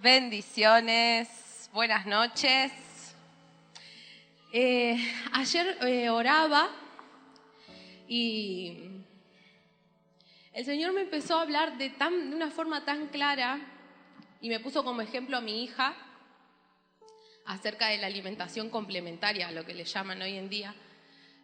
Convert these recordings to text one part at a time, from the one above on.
Bendiciones, buenas noches. Ayer oraba y el Señor me empezó a hablar de una forma tan clara y me puso como ejemplo a mi hija acerca de la alimentación complementaria, lo que le llaman hoy en día,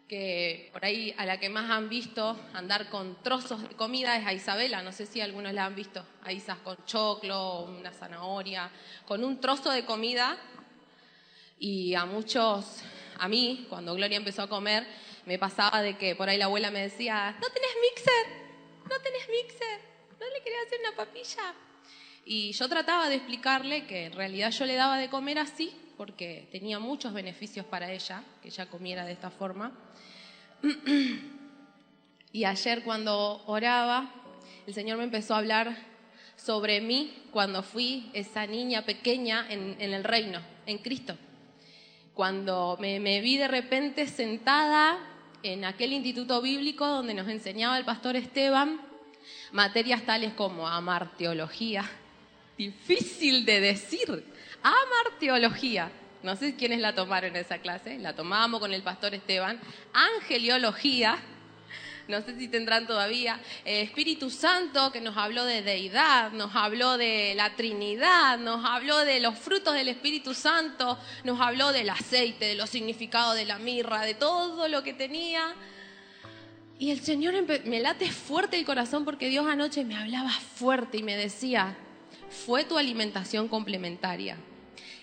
que por ahí a la que más han visto andar con trozos de comida es a Isabela. No sé si algunos la han visto, a Isas con choclo, una zanahoria, con un trozo de comida. Y a mí, cuando Gloria empezó a comer, me pasaba de que por ahí la abuela me decía, ¿no tenés mixer? ¿No le querés hacer una papilla? Y yo trataba de explicarle que en realidad yo le daba de comer así, porque tenía muchos beneficios para ella, que ella comiera de esta forma. Y ayer cuando oraba, el Señor me empezó a hablar sobre mí cuando fui esa niña pequeña en el reino, en Cristo. Cuando me vi de repente sentada en aquel instituto bíblico donde nos enseñaba el pastor Esteban materias tales como amar teología. Difícil de decir, amar teología. No sé quiénes la tomaron en esa clase, la tomábamos con el pastor Esteban. Angeliología, no sé si tendrán todavía. Espíritu Santo, que nos habló de deidad, nos habló de la Trinidad, nos habló de los frutos del Espíritu Santo, nos habló del aceite, de los significados de la mirra, de todo lo que tenía. Y el Señor me late fuerte el corazón porque Dios anoche me hablaba fuerte y me decía, fue tu alimentación complementaria.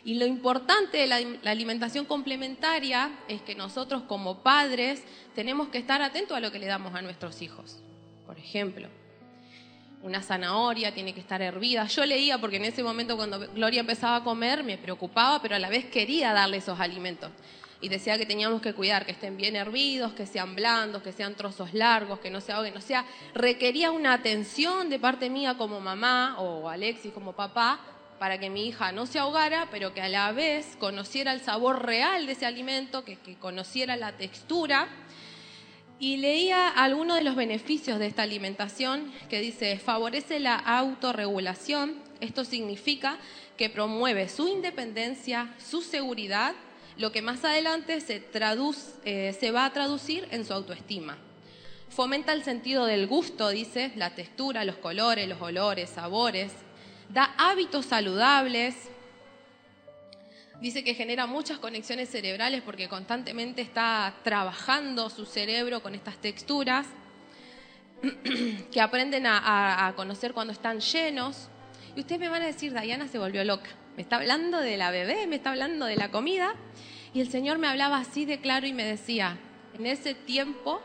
Y lo importante de la alimentación complementaria es que nosotros como padres tenemos que estar atentos a lo que le damos a nuestros hijos. Por ejemplo, una zanahoria tiene que estar hervida. Yo leía porque en ese momento cuando Gloria empezaba a comer me preocupaba, pero a la vez quería darle esos alimentos. Y decía que teníamos que cuidar que estén bien hervidos, que sean blandos, que sean trozos largos, que no se ahoguen. O sea, requería una atención de parte mía como mamá o Alexis como papá para que mi hija no se ahogara, pero que a la vez conociera el sabor real de ese alimento, que conociera la textura. Y leía algunos de los beneficios de esta alimentación que dice, favorece la autorregulación. Esto significa que promueve su independencia, su seguridad, lo que más adelante se va a traducir en su autoestima. Fomenta el sentido del gusto, dice, la textura, los colores, los olores, sabores. Da hábitos saludables. Dice que genera muchas conexiones cerebrales porque constantemente está trabajando su cerebro con estas texturas, que aprenden a conocer cuando están llenos. Y ustedes me van a decir, Dayana se volvió loca. Me está hablando de la bebé, me está hablando de la comida. Y el Señor me hablaba así de claro y me decía, en ese tiempo,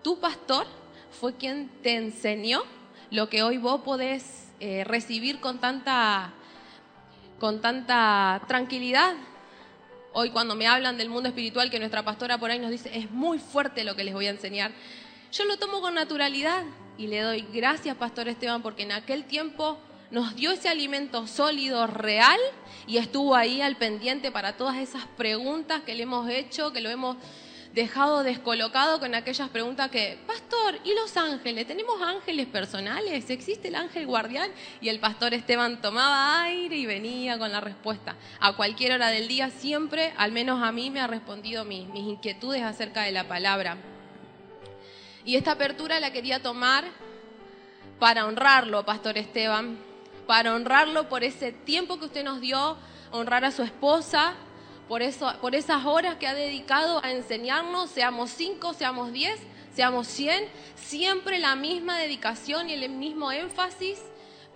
tu pastor fue quien te enseñó lo que hoy vos podés recibir con tanta tranquilidad. Hoy cuando me hablan del mundo espiritual, que nuestra pastora por ahí nos dice, es muy fuerte lo que les voy a enseñar. Yo lo tomo con naturalidad y le doy gracias, Pastor Esteban, porque en aquel tiempo nos dio ese alimento sólido, real, y estuvo ahí al pendiente para todas esas preguntas que le hemos hecho, que lo hemos dejado descolocado con aquellas preguntas que, pastor, ¿y los ángeles? ¿Tenemos ángeles personales? ¿Existe el ángel guardián? Y el pastor Esteban tomaba aire y venía con la respuesta. A cualquier hora del día siempre, al menos a mí, me ha respondido mis inquietudes acerca de la palabra. Y esta apertura la quería tomar para honrarlo, pastor Esteban, para honrarlo por ese tiempo que usted nos dio, honrar a su esposa, por esas horas que ha dedicado a enseñarnos, seamos 5, seamos 10, seamos 100, siempre la misma dedicación y el mismo énfasis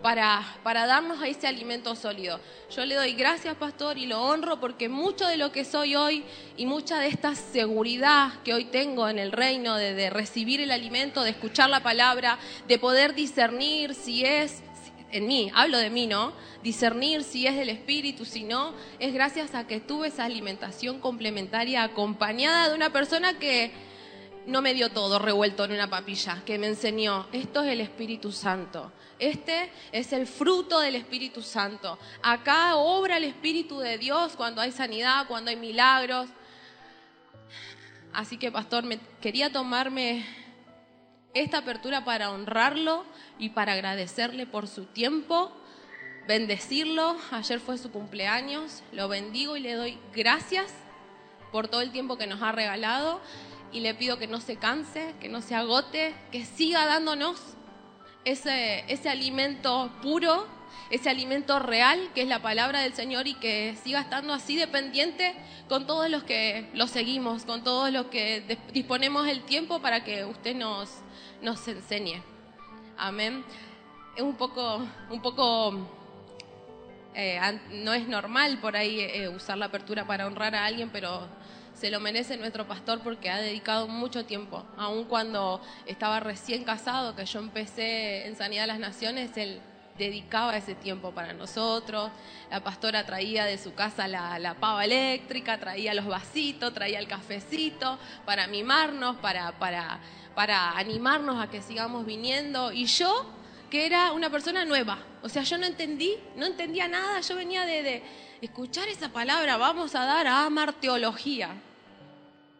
para darnos a ese alimento sólido. Yo le doy gracias, pastor, y lo honro porque mucho de lo que soy hoy y mucha de esta seguridad que hoy tengo en el reino de recibir el alimento, de escuchar la palabra, de poder discernir si es en mí, hablo de mí, ¿no? Discernir si es del Espíritu, si no, es gracias a que tuve esa alimentación complementaria acompañada de una persona que no me dio todo revuelto en una papilla, que me enseñó, esto es el Espíritu Santo, este es el fruto del Espíritu Santo. Acá obra el Espíritu de Dios cuando hay sanidad, cuando hay milagros. Así que, pastor, quería tomarme esta apertura para honrarlo y para agradecerle por su tiempo bendecirlo. Ayer fue su cumpleaños, lo bendigo y le doy gracias por todo el tiempo que nos ha regalado y le pido que no se canse, que no se agote, que siga dándonos ese alimento puro, ese alimento real que es la palabra del Señor, y que siga estando así dependiente con todos los que lo seguimos, con todos los que disponemos el tiempo para que usted nos enseñe. Amén. Es un poco no es normal por ahí usar la apertura para honrar a alguien, pero se lo merece nuestro pastor porque ha dedicado mucho tiempo. Aun cuando estaba recién casado, que yo empecé en Sanidad de las Naciones, él dedicaba ese tiempo para nosotros. La pastora traía de su casa la pava eléctrica, traía los vasitos, traía el cafecito para mimarnos, para animarnos a que sigamos viniendo. Y yo, que era una persona nueva, o sea, yo no entendía nada. Yo venía de escuchar esa palabra, vamos a dar a amar teología.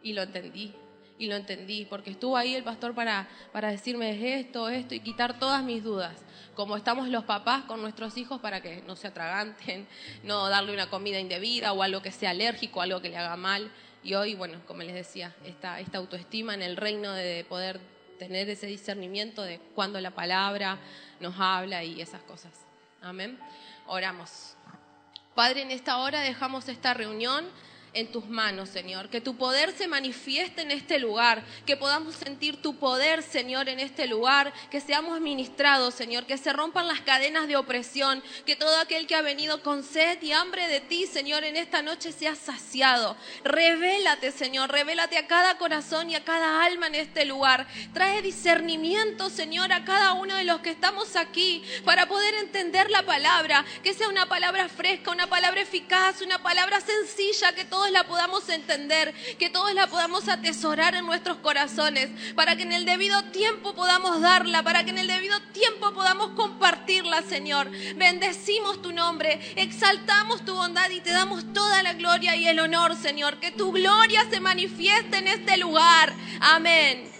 Y lo entendí, porque estuvo ahí el pastor para decirme esto, y quitar todas mis dudas. Como estamos los papás con nuestros hijos para que no se atraganten, no darle una comida indebida o algo que sea alérgico, algo que le haga mal. Y hoy, bueno, como les decía, esta autoestima en el reino de poder tener ese discernimiento de cuando la palabra nos habla y esas cosas. Amén. Oramos. Padre, en esta hora dejamos esta reunión en tus manos, Señor. Que tu poder se manifieste en este lugar, que podamos sentir tu poder, Señor, en este lugar, que seamos ministrados, Señor, que se rompan las cadenas de opresión, que todo aquel que ha venido con sed y hambre de ti, Señor, en esta noche sea saciado. Revélate, Señor, revélate a cada corazón y a cada alma en este lugar. Trae discernimiento, Señor, a cada uno de los que estamos aquí para poder entender la palabra, que sea una palabra fresca, una palabra eficaz, una palabra sencilla, que todos la podamos entender, que todos la podamos atesorar en nuestros corazones, para que en el debido tiempo podamos darla, para que en el debido tiempo podamos compartirla, Señor. Bendecimos tu nombre, exaltamos tu bondad y te damos toda la gloria y el honor, Señor. Que tu gloria se manifieste en este lugar. Amén.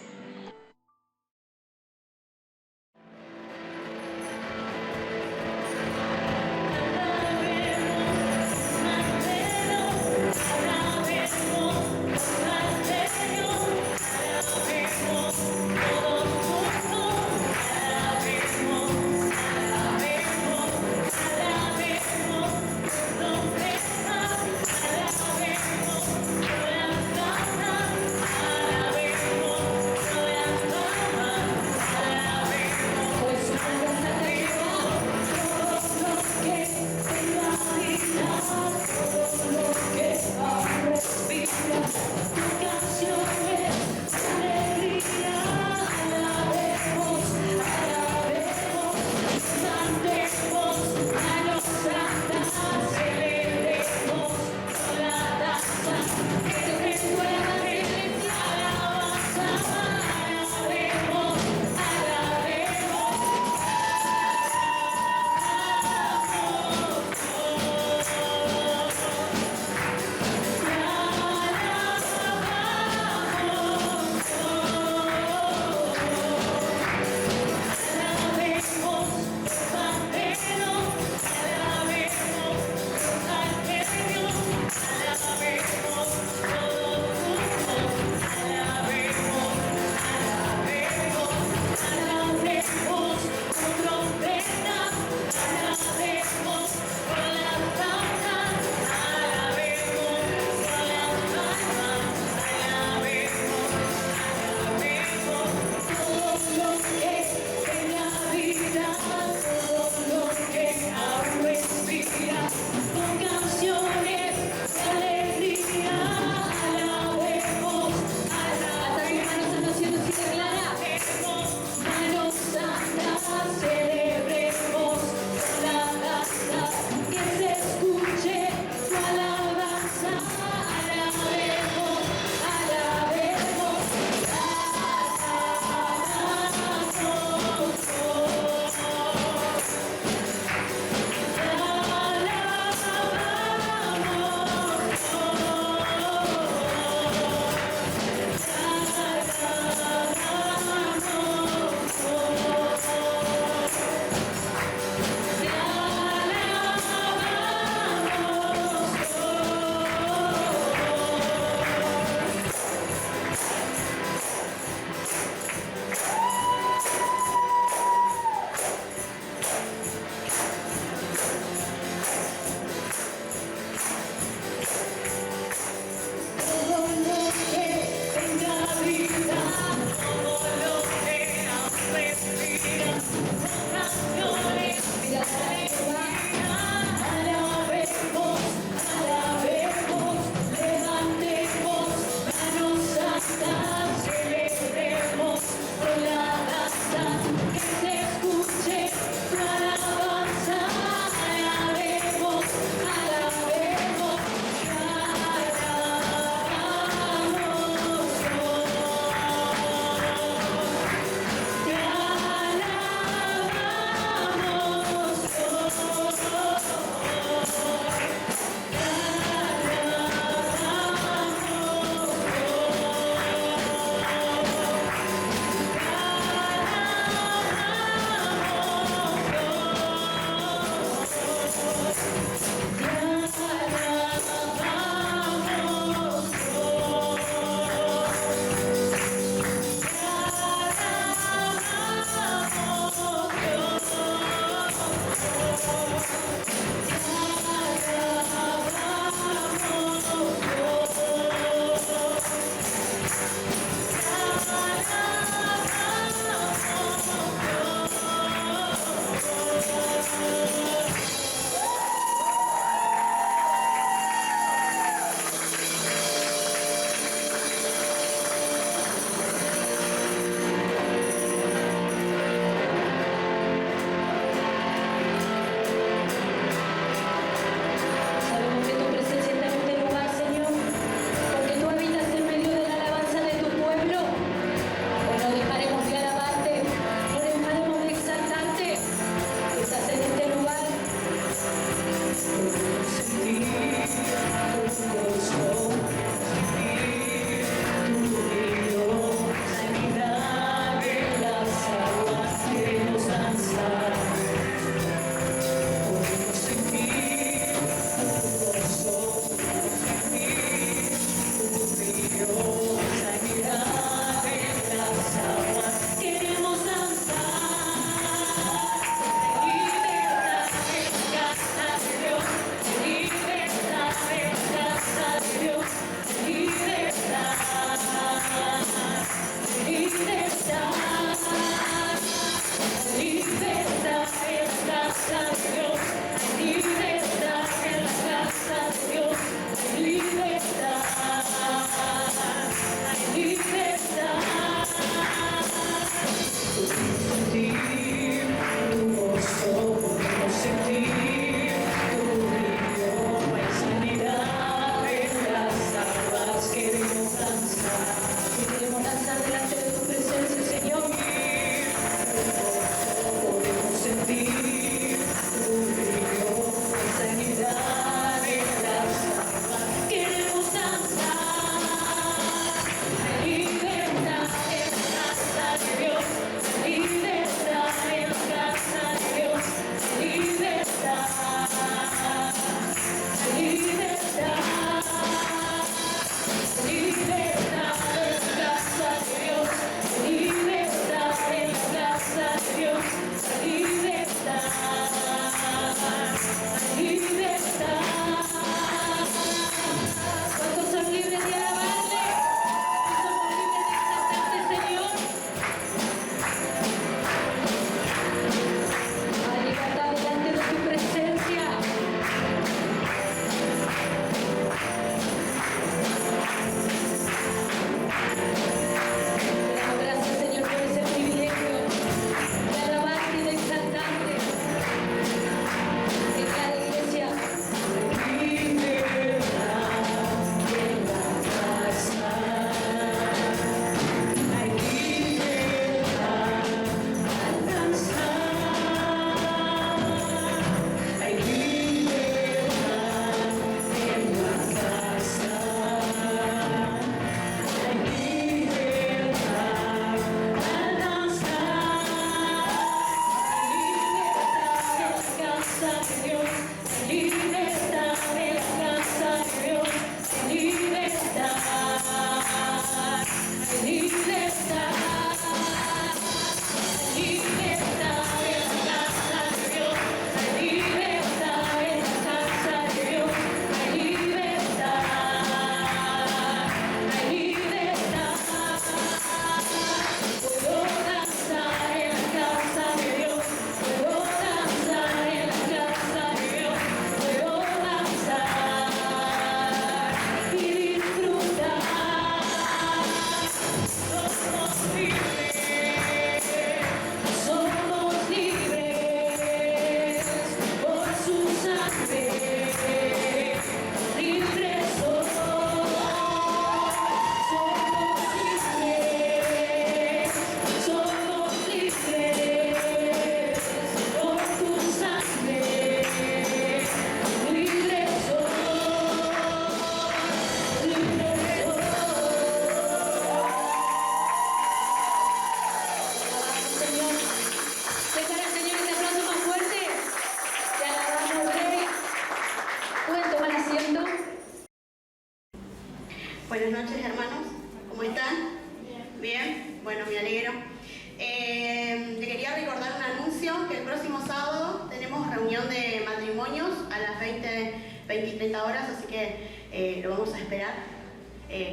reunión de matrimonios a las 20 y 30 horas, así que lo vamos a esperar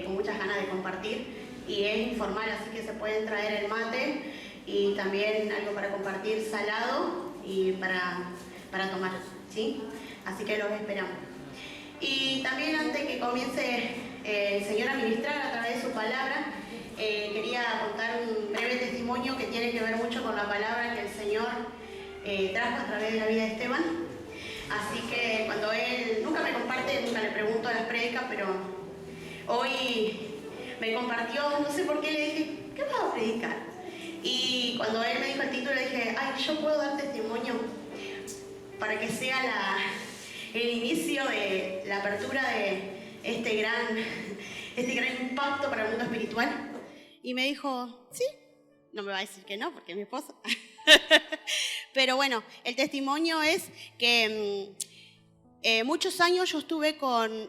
con muchas ganas de compartir. Y es informal, así que se pueden traer el mate y también algo para compartir salado y para tomar, ¿sí? Así que los esperamos. Y también antes que comience el Señor a ministrar a través de su palabra, quería contar un breve testimonio que tiene que ver mucho con la palabra que el Señor trajo a través de la vida de Esteban. Así que cuando él nunca me comparte, nunca le pregunto a las prédicas, pero hoy me compartió, no sé por qué, le dije, ¿qué vas a predicar? Y cuando él me dijo el título, le dije, ay, yo puedo dar testimonio para que sea el inicio de la apertura de este gran impacto para el mundo espiritual. Y me dijo, sí, no me va a decir que no, porque es mi esposo. Pero bueno, el testimonio es que muchos años yo estuve con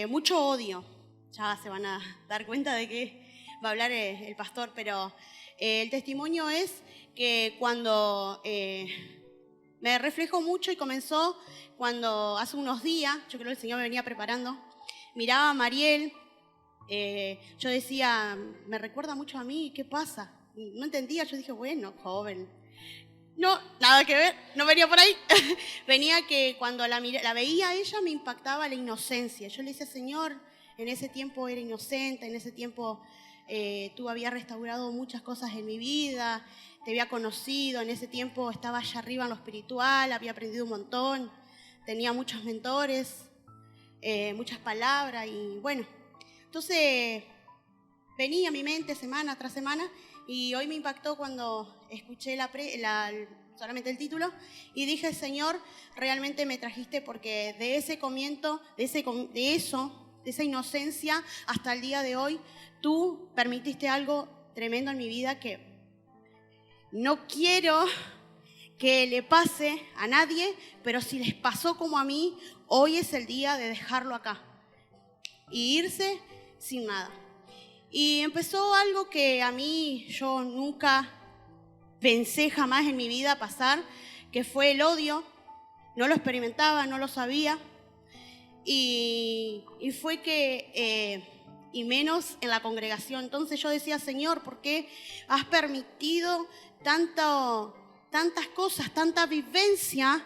mucho odio. Ya se van a dar cuenta de que va a hablar el pastor, pero el testimonio es que cuando me reflejó mucho y comenzó cuando hace unos días, yo creo que el Señor me venía preparando, miraba a Mariel, yo decía, me recuerda mucho a mí, ¿qué pasa? No entendía, yo dije, bueno, joven. No, nada que ver, no venía por ahí. Venía que cuando la veía a ella me impactaba la inocencia. Yo le decía, Señor, en ese tiempo era inocente, en ese tiempo tú habías restaurado muchas cosas en mi vida, te había conocido, en ese tiempo estaba allá arriba en lo espiritual, había aprendido un montón, tenía muchos mentores, muchas palabras y bueno. Entonces venía a mi mente semana tras semana y hoy me impactó cuando escuché solamente el título y dije, Señor, realmente me trajiste porque de ese comienzo, de esa inocencia hasta el día de hoy, tú permitiste algo tremendo en mi vida que no quiero que le pase a nadie, pero si les pasó como a mí, hoy es el día de dejarlo acá y irse sin nada. Y empezó algo que a mí yo nunca pensé jamás en mi vida pasar, que fue el odio. No lo experimentaba, no lo sabía. Y fue que, y menos en la congregación. Entonces yo decía, Señor, ¿por qué has permitido tantas cosas, tanta vivencia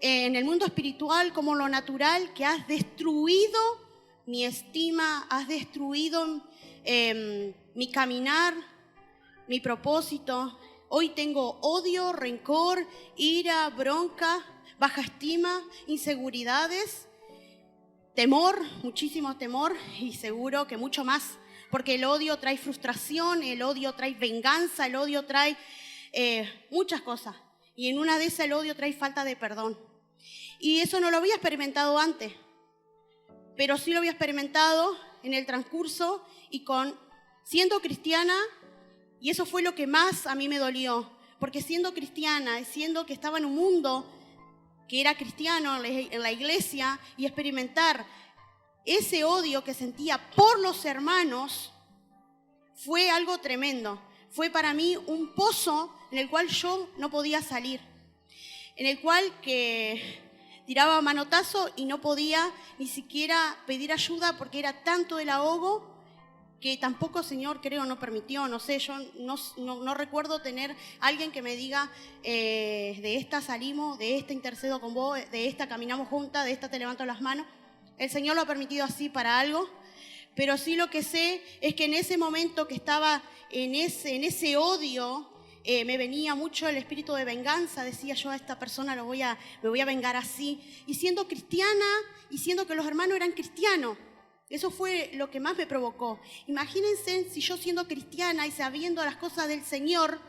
en el mundo espiritual como lo natural, que has destruido mi estima, has destruido mi caminar, mi propósito? Hoy tengo odio, rencor, ira, bronca, baja estima, inseguridades, temor, muchísimo temor y seguro que mucho más, porque el odio trae frustración, el odio trae venganza, el odio trae muchas cosas. Y en una de esas el odio trae falta de perdón. Y eso no lo había experimentado antes, pero sí lo había experimentado en el transcurso y siendo cristiana, y eso fue lo que más a mí me dolió, porque siendo cristiana, siendo que estaba en un mundo que era cristiano en la iglesia, y experimentar ese odio que sentía por los hermanos, fue algo tremendo. Fue para mí un pozo en el cual yo no podía salir, en el cual que tiraba manotazo y no podía ni siquiera pedir ayuda porque era tanto el ahogo que tampoco el Señor, creo, no permitió. No sé, yo no recuerdo tener alguien que me diga, de esta salimos, de esta intercedo con vos, de esta caminamos juntas, de esta te levanto las manos. El Señor lo ha permitido así para algo, pero sí lo que sé es que en ese momento que estaba en ese odio, me venía mucho el espíritu de venganza. Decía yo, a esta persona me voy a vengar así. Y siendo cristiana, y siendo que los hermanos eran cristianos, eso fue lo que más me provocó. Imagínense si yo siendo cristiana y sabiendo las cosas del Señor,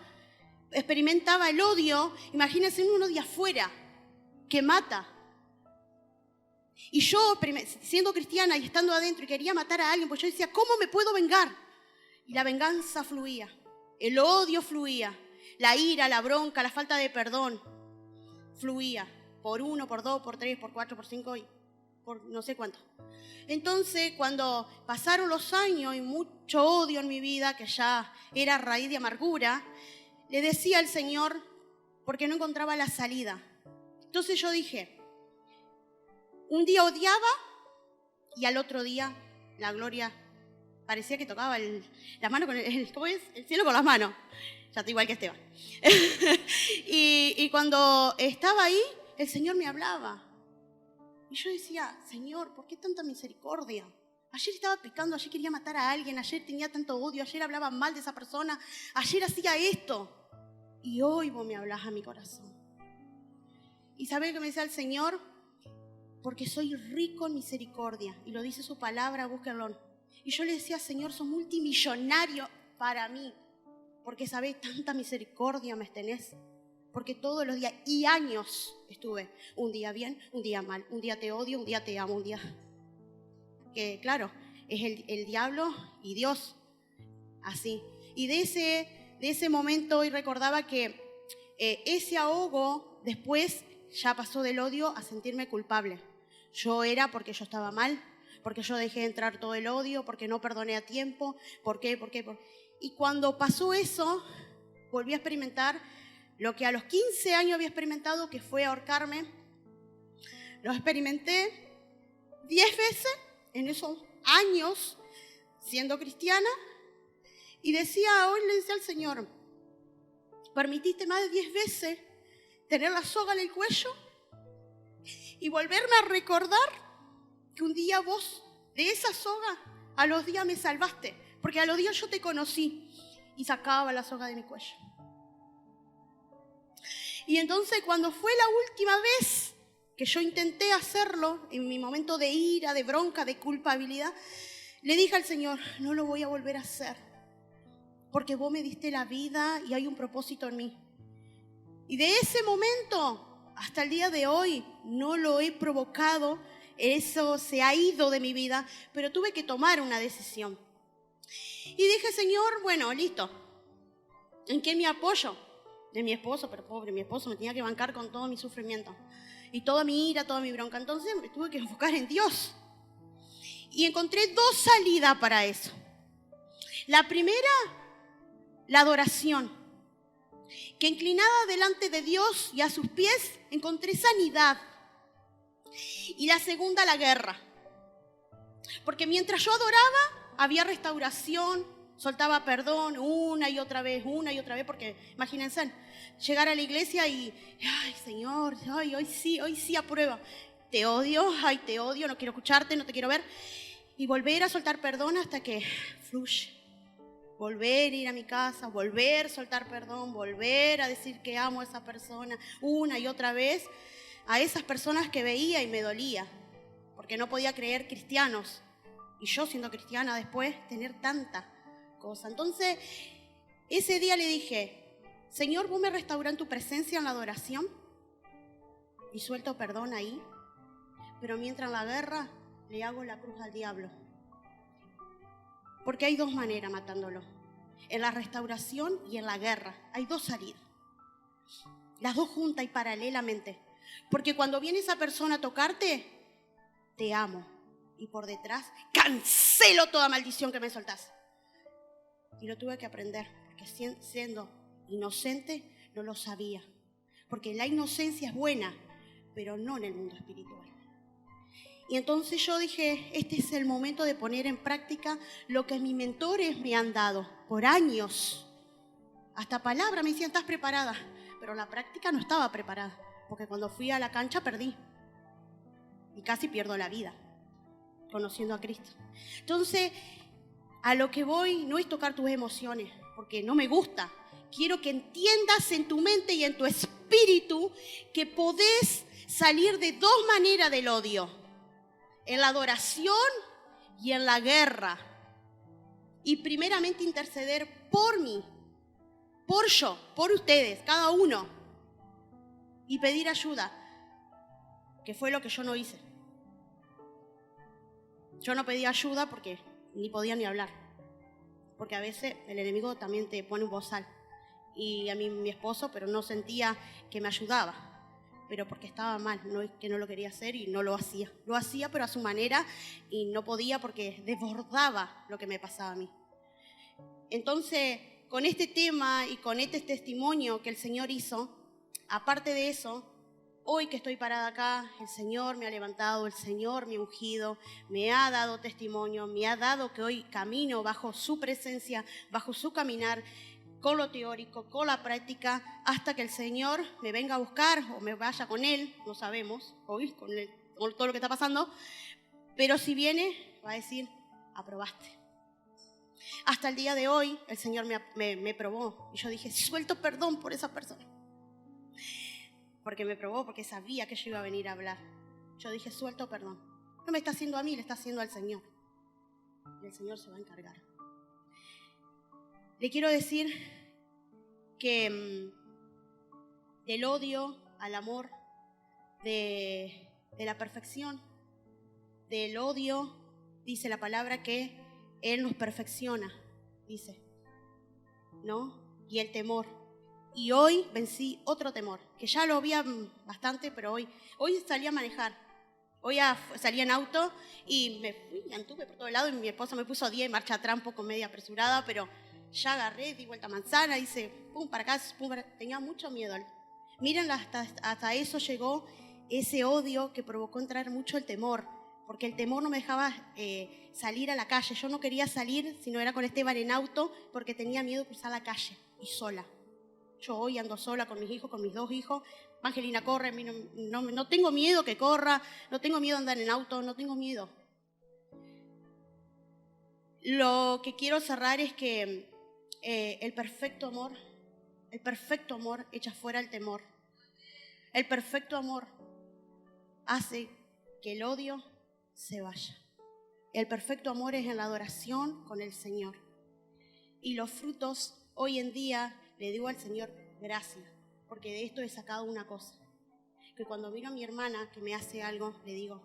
experimentaba el odio. Imagínense uno de afuera que mata. Y yo, siendo cristiana y estando adentro y quería matar a alguien, pues yo decía, ¿cómo me puedo vengar? Y la venganza fluía, el odio fluía, la ira, la bronca, la falta de perdón fluía por 1, por 2, por 3, por 4, por 5 y por no sé cuánto. Entonces, cuando pasaron los años y mucho odio en mi vida, que ya era raíz de amargura, le decía al Señor, porque no encontraba la salida. Entonces yo dije, un día odiaba y al otro día la gloria parecía que tocaba la mano con ¿cómo es? El cielo con las manos. Ya estoy igual que Esteban. y cuando estaba ahí, el Señor me hablaba. Y yo decía, Señor, ¿por qué tanta misericordia? Ayer estaba pecando, ayer quería matar a alguien, ayer tenía tanto odio, ayer hablaba mal de esa persona, ayer hacía esto. Y hoy vos me hablás a mi corazón. ¿Y sabés qué me decía el Señor? Porque soy rico en misericordia. Y lo dice su palabra, búsquenlo. Y yo le decía, Señor, sos multimillonario para mí. Porque sabés, tanta misericordia me tenés. Porque todos los días y años estuve. Un día bien, un día mal. Un día te odio, un día te amo, un día... Que claro, es el diablo y Dios. Así. Y de ese momento hoy recordaba que ese ahogo después ya pasó del odio a sentirme culpable. Yo era porque yo estaba mal, porque yo dejé entrar todo el odio, porque no perdoné a tiempo, ¿por qué? Y cuando pasó eso, volví a experimentar lo que a los 15 años había experimentado, que fue ahorcarme. Lo experimenté 10 veces en esos años siendo cristiana y hoy le decía al Señor, permitiste más de 10 veces tener la soga en el cuello y volverme a recordar que un día vos de esa soga a los días me salvaste, porque a los días yo te conocí y sacaba la soga de mi cuello. Y entonces cuando fue la última vez que yo intenté hacerlo, en mi momento de ira, de bronca, de culpabilidad, le dije al Señor, no lo voy a volver a hacer, porque vos me diste la vida y hay un propósito en mí. Y de ese momento hasta el día de hoy no lo he provocado, eso se ha ido de mi vida, pero tuve que tomar una decisión. Y dije, Señor, bueno, listo, ¿en qué me apoyo? De mi esposo, pero pobre, mi esposo me tenía que bancar con todo mi sufrimiento y toda mi ira, toda mi bronca. Entonces me tuve que enfocar en Dios. Y encontré 2 salidas para eso. La primera, la adoración. Que inclinada delante de Dios y a sus pies encontré sanidad. Y la segunda, la guerra. Porque mientras yo adoraba, había restauración, soltaba perdón una y otra vez, porque imagínense, llegar a la iglesia y, ay Señor, ay, hoy sí aprueba. Te odio, ay te odio, no quiero escucharte, no te quiero ver. Y volver a soltar perdón hasta que fluye. Volver a ir a mi casa, volver a soltar perdón, volver a decir que amo a esa persona una y otra vez, a esas personas que veía y me dolía, porque no podía creer cristianos, y yo siendo cristiana después tener tanta cosa. Entonces, ese día le dije, Señor, vos me restaurás en tu presencia en la adoración, y suelto perdón ahí, pero mientras en la guerra le hago la cruz al diablo. Porque hay 2 maneras matándolo. En la restauración y en la guerra. Hay 2 salidas. Las 2 juntas y paralelamente. Porque cuando viene esa persona a tocarte, te amo. Y por detrás, cancelo toda maldición que me soltás. Y lo tuve que aprender. Porque siendo inocente, no lo sabía. Porque la inocencia es buena, pero no en el mundo espiritual. Y entonces yo dije, este es el momento de poner en práctica lo que mis mentores me han dado por años. Hasta palabra me decían, ¿estás preparada? Pero la práctica no estaba preparada, porque cuando fui a la cancha perdí. Y casi pierdo la vida, conociendo a Cristo. Entonces, a lo que voy no es tocar tus emociones, porque no me gusta. Quiero que entiendas en tu mente y en tu espíritu que podés salir de 2 maneras del odio. En la adoración y en la guerra. Y primeramente interceder por mí, por ustedes, cada uno. Y pedir ayuda, que fue lo que yo no hice. Yo no pedí ayuda porque ni podía ni hablar. Porque a veces el enemigo también te pone un bozal. Y a mí mi esposo, pero no sentía que me ayudaba. Pero porque estaba mal, no es que no lo quería hacer y no lo hacía. Lo hacía, pero a su manera, y no podía porque desbordaba lo que me pasaba a mí. Entonces, con este tema y con este testimonio que el Señor hizo, aparte de eso, hoy que estoy parada acá, el Señor me ha levantado, el Señor me ha ungido, me ha dado testimonio, me ha dado que hoy camino bajo su presencia, bajo su caminar, con lo teórico, con la práctica, hasta que el Señor me venga a buscar o me vaya con Él, no sabemos, hoy con todo lo que está pasando, pero si viene, va a decir, aprobaste. Hasta el día de hoy, el Señor me probó y yo dije, suelto perdón por esa persona. Porque me probó, porque sabía que yo iba a venir a hablar. Yo dije, suelto perdón. No me está haciendo a mí, le está haciendo al Señor. Y el Señor se va a encargar. Le quiero decir que del odio al amor, de la perfección, del odio, dice la palabra que Él nos perfecciona, dice, ¿no? Y el temor. Y hoy vencí otro temor, que ya lo había bastante, pero hoy salí a manejar. Hoy salí en auto y me fui, anduve por todo lado y mi esposa me puso 10 marcha atrás, un poco media apresurada, pero ya agarré, di vuelta a manzana, hice pum para acá, pum para acá. Tenía mucho miedo. Miren, hasta eso llegó ese odio que provocó entrar mucho el temor, porque el temor no me dejaba salir a la calle. Yo no quería salir si no era con Esteban en auto, porque tenía miedo de cruzar la calle y sola. Yo hoy ando sola con mis hijos, con mis 2 hijos. Angelina corre, no tengo miedo que corra, no tengo miedo de andar en auto, no tengo miedo. Lo que quiero cerrar es que el perfecto amor echa fuera el temor. El perfecto amor hace que el odio se vaya. El perfecto amor es en la adoración con el Señor. Y los frutos hoy en día le digo al Señor, gracias, porque de esto he sacado una cosa. Que cuando miro a mi hermana que me hace algo, le digo,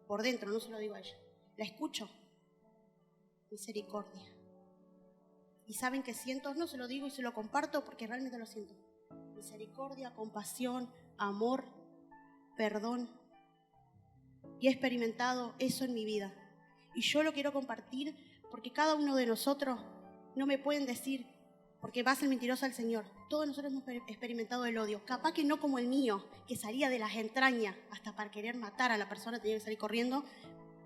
por dentro, no se lo digo a ella, la escucho, misericordia. Y saben que siento, no se lo digo y se lo comparto porque realmente lo siento. Misericordia, compasión, amor, perdón. Y he experimentado eso en mi vida. Y yo lo quiero compartir porque cada uno de nosotros no me pueden decir, porque va a ser mentirosa el Señor. Todos nosotros hemos experimentado el odio. Capaz que no como el mío, que salía de las entrañas hasta para querer matar a la persona, tenía que salir corriendo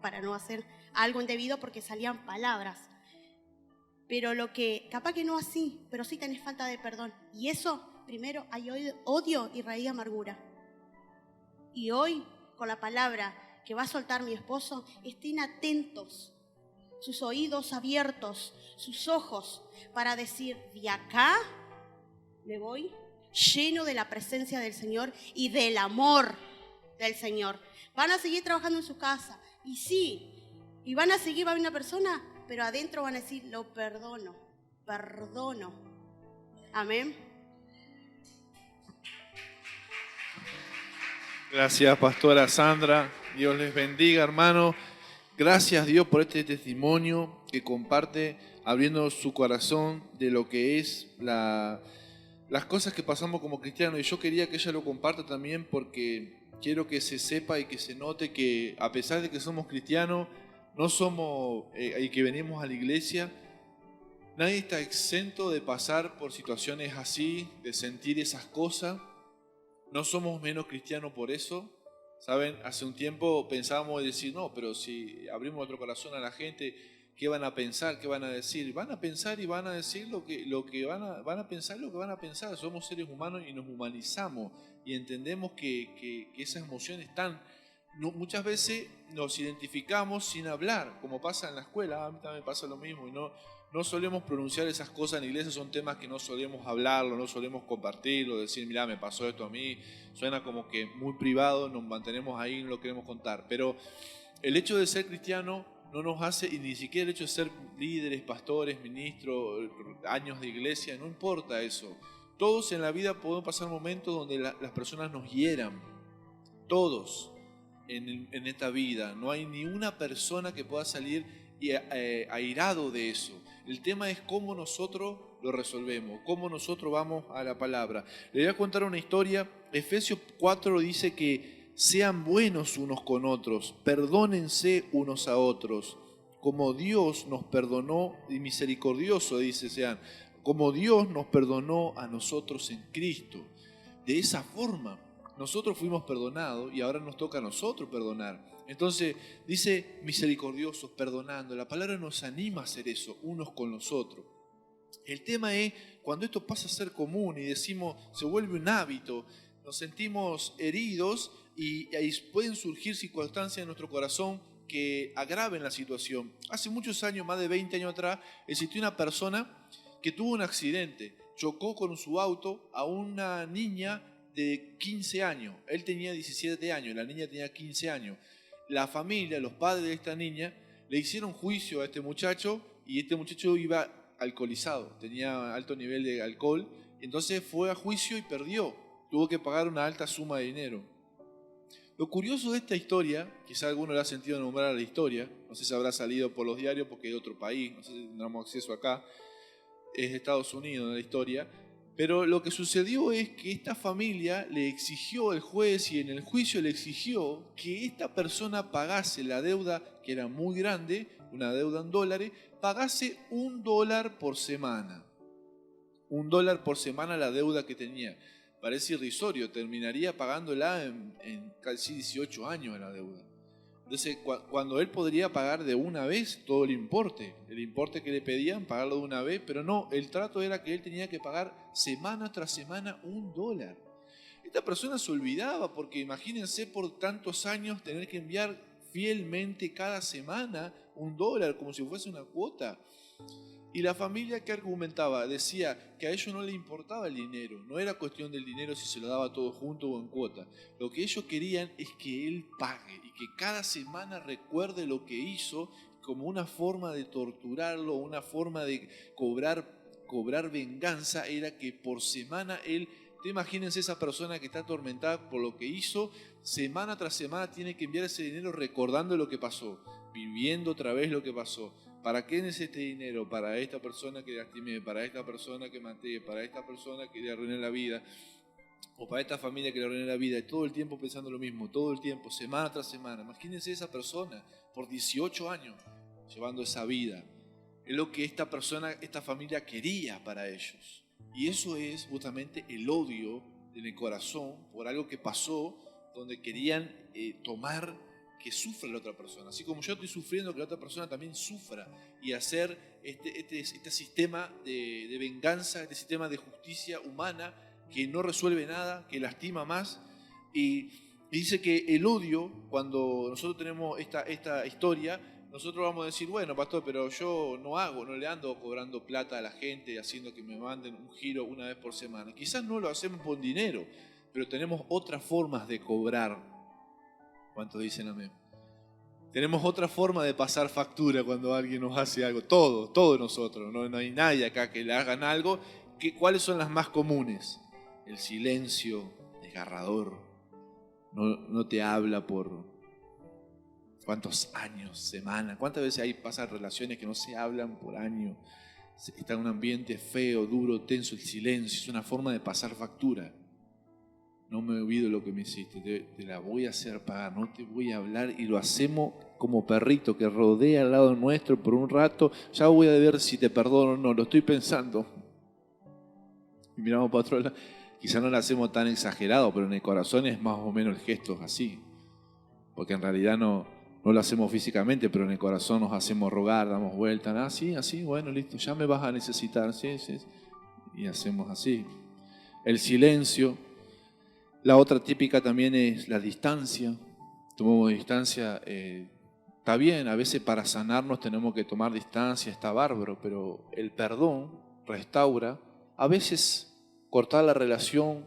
para no hacer algo indebido porque salían palabras. Pero lo que, capaz que no así, pero sí tenés falta de perdón. Y eso, primero, hay odio y raíz de amargura. Y hoy, con la palabra que va a soltar mi esposo, estén atentos, sus oídos abiertos, sus ojos, para decir, de acá me voy lleno de la presencia del Señor y del amor del Señor. Van a seguir trabajando en su casa, y sí, y van a seguir, va a haber una persona, pero adentro van a decir, lo perdono. Amén. Gracias, pastora Sandra. Dios les bendiga, hermano. Gracias, Dios, por este testimonio que comparte, abriendo su corazón de lo que es las cosas que pasamos como cristianos. Y yo quería que ella lo comparta también porque quiero que se sepa y que se note que a pesar de que somos cristianos, no somos y que venimos a la iglesia, nadie está exento de pasar por situaciones así, de sentir esas cosas. No somos menos cristianos por eso. ¿Saben? Hace un tiempo pensábamos decir, no, pero si abrimos nuestro corazón a la gente, ¿qué van a pensar? ¿Qué van a decir? Van a pensar y van a decir lo que van a pensar, lo que van a pensar. Somos seres humanos y nos humanizamos y entendemos que esas emociones están. Muchas veces nos identificamos sin hablar, como pasa en la escuela. A mí también pasa lo mismo y no solemos pronunciar esas cosas en la iglesia, son temas que no solemos hablarlo, no solemos compartirlo, decir, mirá, me pasó esto a mí, suena como que muy privado, nos mantenemos ahí, no lo queremos contar. Pero el hecho de ser cristiano no nos hace, y ni siquiera el hecho de ser líderes, pastores, ministros, años de iglesia, no importa eso. Todos en la vida podemos pasar momentos donde las personas nos hieran, todos en esta vida. No hay ni una persona que pueda salir airado de eso. El tema es cómo nosotros lo resolvemos, cómo nosotros vamos a la palabra. Le voy a contar una historia. Efesios 4 dice que sean buenos unos con otros, perdónense unos a otros, como Dios nos perdonó, y misericordioso dice, sean, como Dios nos perdonó a nosotros en Cristo. De esa forma nosotros fuimos perdonados y ahora nos toca a nosotros perdonar. Entonces dice misericordiosos, perdonando. La palabra nos anima a hacer eso, unos con los otros. El tema es cuando esto pasa a ser común y decimos, se vuelve un hábito, nos sentimos heridos y ahí pueden surgir circunstancias en nuestro corazón que agraven la situación. Hace muchos años, más de 20 años atrás, existió una persona que tuvo un accidente, chocó con su auto a una niña de 15 años. Él tenía 17 años, la niña tenía 15 años. La familia, los padres de esta niña, le hicieron juicio a este muchacho y este muchacho iba alcoholizado, tenía alto nivel de alcohol, entonces fue a juicio y perdió, tuvo que pagar una alta suma de dinero. Lo curioso de esta historia, quizá alguno le ha sentido nombrar a la historia, no sé si habrá salido por los diarios porque es de otro país, no sé si tendremos acceso acá, es de Estados Unidos la historia, pero lo que sucedió es que esta familia le exigió al juez y en el juicio le exigió que esta persona pagase la deuda, que era muy grande, una deuda en dólares, pagase $1 por semana. $1 por semana la deuda que tenía. Parece irrisorio, terminaría pagándola en casi 18 años la deuda. Entonces, cuando él podría pagar de una vez todo el importe que le pedían, pagarlo de una vez, pero no, el trato era que él tenía que pagar semana tras semana $1. Esta persona se olvidaba, porque imagínense por tantos años tener que enviar fielmente cada semana $1, como si fuese una cuota. Y la familia que argumentaba decía que a ellos no le importaba el dinero, no era cuestión del dinero si se lo daba todo junto o en cuota. Lo que ellos querían es que él pague y que cada semana recuerde lo que hizo, como una forma de torturarlo, una forma de cobrar venganza, era que por semana él, imagínense esa persona que está atormentada por lo que hizo, semana tras semana tiene que enviar ese dinero recordando lo que pasó, viviendo otra vez lo que pasó. ¿Para qué necesito este dinero? Para esta persona que lastimé, para esta persona que maté, para esta persona que le arruiné la vida, o para esta familia que le arruiné la vida, y todo el tiempo pensando lo mismo, todo el tiempo, semana tras semana. Imagínense esa persona por 18 años llevando esa vida. Es lo que esta persona, esta familia quería para ellos. Y eso es justamente el odio en el corazón por algo que pasó, donde querían tomar que sufra la otra persona. Así como yo estoy sufriendo, que la otra persona también sufra. Y hacer este sistema de venganza, este sistema de justicia humana que no resuelve nada, que lastima más. Y dice que el odio, cuando nosotros tenemos esta historia, nosotros vamos a decir, bueno, pastor, pero yo no le ando cobrando plata a la gente, haciendo que me manden un giro una vez por semana. Quizás no lo hacemos con dinero, pero tenemos otras formas de cobrar. ¿Cuántos dicen amén? Tenemos otra forma de pasar factura cuando alguien nos hace algo. Todos nosotros. No hay nadie acá que le hagan algo. ¿Cuáles son las más comunes? El silencio desgarrador. No te habla por cuántos años, semanas. ¿Cuántas veces pasan relaciones que no se hablan por años? Está en un ambiente feo, duro, tenso. El silencio es una forma de pasar factura. No me olvido lo que me hiciste, te la voy a hacer pagar, no te voy a hablar, y lo hacemos como perrito que rodea al lado nuestro por un rato. Ya voy a ver si te perdono o no, lo estoy pensando. Y miramos para otro lado. Quizá no lo hacemos tan exagerado, pero en el corazón es más o menos el gesto así. Porque en realidad no lo hacemos físicamente, pero en el corazón nos hacemos rogar, damos vueltas. Así, bueno, listo, ya me vas a necesitar, sí. Y hacemos así. El silencio. La otra típica también es la distancia. Tomamos distancia, está bien, a veces para sanarnos tenemos que tomar distancia, está bárbaro, pero el perdón restaura. A veces cortar la relación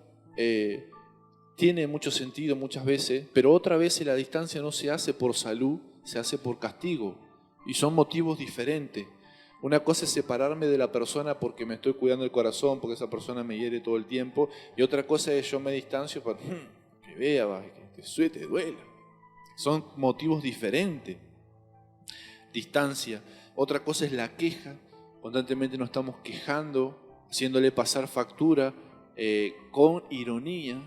tiene mucho sentido muchas veces, pero otras veces la distancia no se hace por salud, se hace por castigo, y son motivos diferentes. Una cosa es separarme de la persona porque me estoy cuidando el corazón, porque esa persona me hiere todo el tiempo. Y otra cosa es yo me distancio para que vea, que te duela. Son motivos diferentes. Distancia. Otra cosa es la queja. Constantemente nos estamos quejando, haciéndole pasar factura con ironía.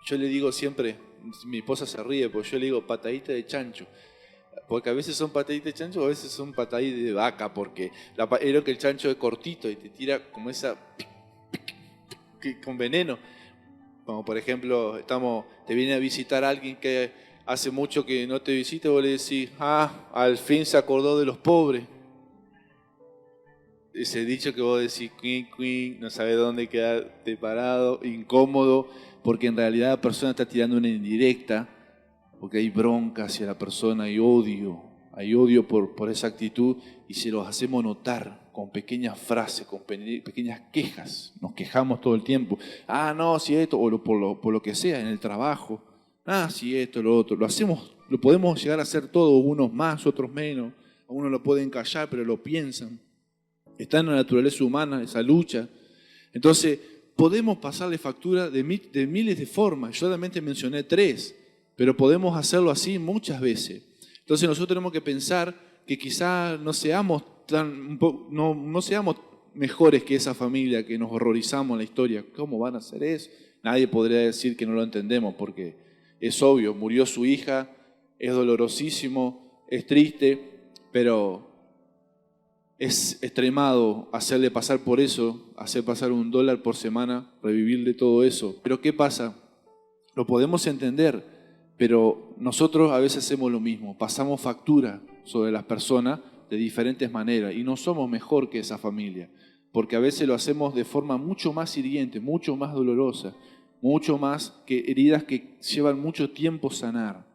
Yo le digo siempre, mi esposa se ríe, porque yo le digo patadita de chancho. Porque a veces son pataditas de chancho, a veces son pataditas de vaca, porque creo que el chancho es cortito y te tira como esa con veneno. Como por ejemplo, te viene a visitar alguien que hace mucho que no te visita, vos le decís, al fin se acordó de los pobres. Ese dicho que vos decís, no sabes dónde quedarte parado, incómodo, porque en realidad la persona está tirando una indirecta, porque hay bronca hacia la persona, hay odio por esa actitud, y se los hacemos notar con pequeñas frases, con pequeñas quejas. Nos quejamos todo el tiempo. No, si esto, o por lo que sea, en el trabajo. Si esto, lo otro. Lo podemos llegar a hacer todo, unos más, otros menos. Algunos lo pueden callar, pero lo piensan. Está en la naturaleza humana esa lucha. Entonces, podemos pasarle factura de miles de formas. Yo solamente mencioné 3, pero podemos hacerlo así muchas veces. Entonces, nosotros tenemos que pensar que quizás no seamos mejores que esa familia que nos horrorizamos en la historia. ¿Cómo van a hacer eso? Nadie podría decir que no lo entendemos, porque es obvio, murió su hija, es dolorosísimo, es triste, pero es extremado hacerle pasar por eso, hacer pasar $1 por semana, revivirle todo eso. Pero ¿qué pasa? Lo podemos entender, pero nosotros a veces hacemos lo mismo, pasamos factura sobre las personas de diferentes maneras y no somos mejor que esa familia, porque a veces lo hacemos de forma mucho más hiriente, mucho más dolorosa, mucho más que heridas que llevan mucho tiempo sanar,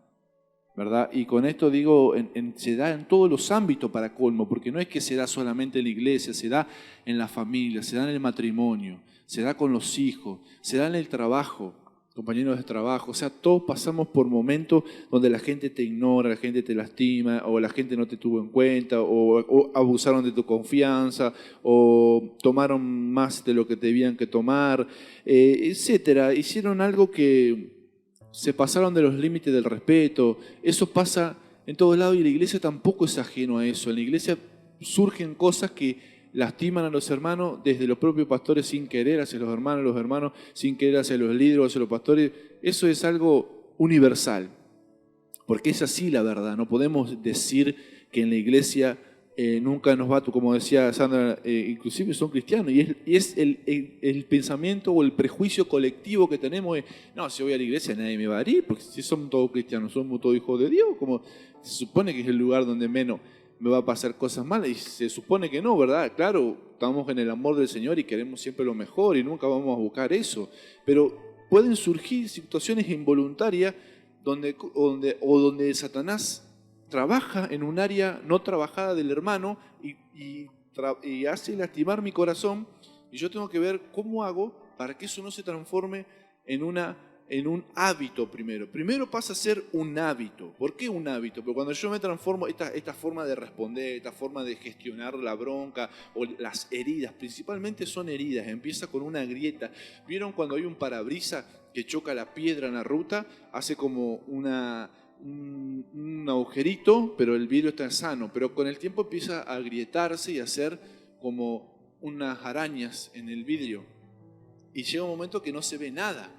¿verdad? Y con esto digo, se da en todos los ámbitos para colmo, porque no es que se da solamente en la iglesia, se da en la familia, se da en el matrimonio, se da con los hijos, se da en el trabajo, compañeros de trabajo. O sea, todos pasamos por momentos donde la gente te ignora, la gente te lastima, o la gente no te tuvo en cuenta, o abusaron de tu confianza, o tomaron más de lo que debían que tomar, etcétera. Hicieron algo que se pasaron de los límites del respeto. Eso pasa en todos lados y la iglesia tampoco es ajeno a eso. En la iglesia surgen cosas que lastiman a los hermanos, desde los propios pastores sin querer hacia los hermanos sin querer hacia los líderes, hacia los pastores. Eso es algo universal, porque es así la verdad. No podemos decir que en la iglesia nunca nos va, como decía Sandra, inclusive son cristianos, y es el pensamiento o el prejuicio colectivo que tenemos, no, si voy a la iglesia nadie me va a herir, porque si somos todos cristianos, somos todos hijos de Dios, como se supone que es el lugar donde menos me va a pasar cosas malas, y se supone que no, ¿verdad? Claro, estamos en el amor del Señor y queremos siempre lo mejor y nunca vamos a buscar eso, pero pueden surgir situaciones involuntarias donde Satanás trabaja en un área no trabajada del hermano y hace lastimar mi corazón, y yo tengo que ver cómo hago para que eso no se transforme en un hábito primero. Primero pasa a ser un hábito. ¿Por qué un hábito? Porque cuando yo me transformo, esta forma de responder, esta forma de gestionar la bronca o las heridas, principalmente son heridas, empieza con una grieta. ¿Vieron cuando hay un parabrisas que choca la piedra en la ruta? Hace como un agujerito, pero el vidrio está sano, pero con el tiempo empieza a agrietarse y a hacer como unas arañas en el vidrio, y llega un momento que no se ve nada.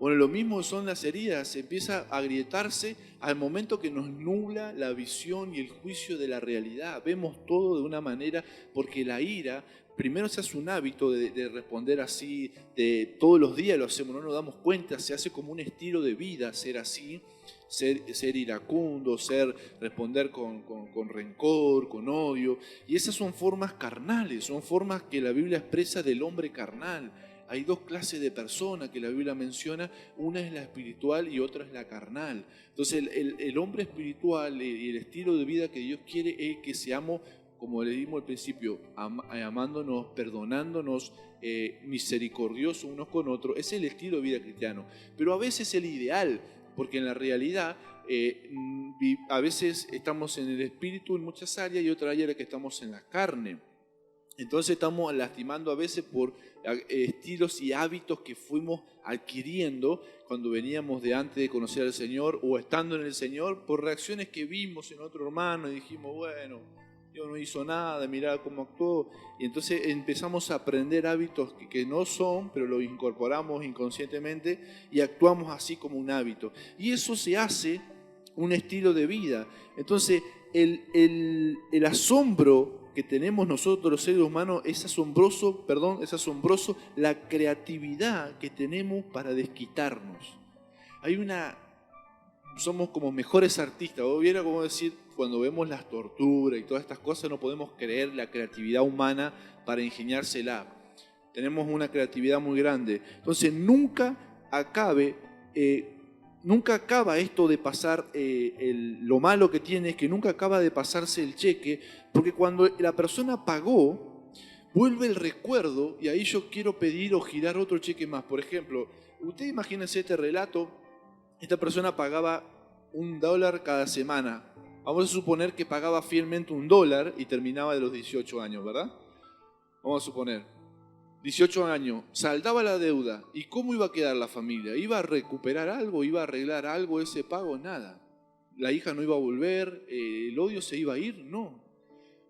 Bueno, lo mismo son las heridas, empieza a agrietarse al momento que nos nubla la visión y el juicio de la realidad. Vemos todo de una manera, porque la ira, primero se hace un hábito de responder así, de todos los días lo hacemos, no nos damos cuenta, se hace como un estilo de vida ser así, ser iracundo, responder con rencor, con odio. Y esas son formas carnales, son formas que la Biblia expresa del hombre carnal. Hay 2 clases de personas que la Biblia menciona, una es la espiritual y otra es la carnal. Entonces el hombre espiritual y el estilo de vida que Dios quiere es que seamos, como le dimos al principio, amándonos, perdonándonos, misericordiosos unos con otros. Ese es el estilo de vida cristiano. Pero a veces es el ideal, porque en la realidad a veces estamos en el espíritu en muchas áreas y otra área en la que estamos en la carne. Entonces estamos lastimando a veces por estilos y hábitos que fuimos adquiriendo cuando veníamos de antes de conocer al Señor o estando en el Señor, por reacciones que vimos en otro hermano y dijimos, bueno, Dios no hizo nada, mirá cómo actuó. Y entonces empezamos a aprender hábitos que no son, pero los incorporamos inconscientemente y actuamos así como un hábito. Y eso se hace un estilo de vida. Entonces, el asombro que tenemos nosotros los seres humanos es asombroso la creatividad que tenemos para desquitarnos. Somos como mejores artistas. Vos viera cómo decir, cuando vemos las torturas y todas estas cosas, no podemos creer la creatividad humana para ingeniársela. Tenemos una creatividad muy grande. Entonces nunca acaba esto de pasar, lo malo que tiene es que nunca acaba de pasarse el cheque, porque cuando la persona pagó, vuelve el recuerdo y ahí yo quiero pedir o girar otro cheque más. Por ejemplo, usted imagínense este relato, esta persona pagaba $1 cada semana. Vamos a suponer que pagaba fielmente $1 y terminaba de los 18 años, ¿verdad? Vamos a suponer. 18 años, saldaba la deuda. ¿Y cómo iba a quedar la familia? ¿Iba a recuperar algo? ¿Iba a arreglar algo ese pago? Nada. La hija no iba a volver, el odio se iba a ir, no.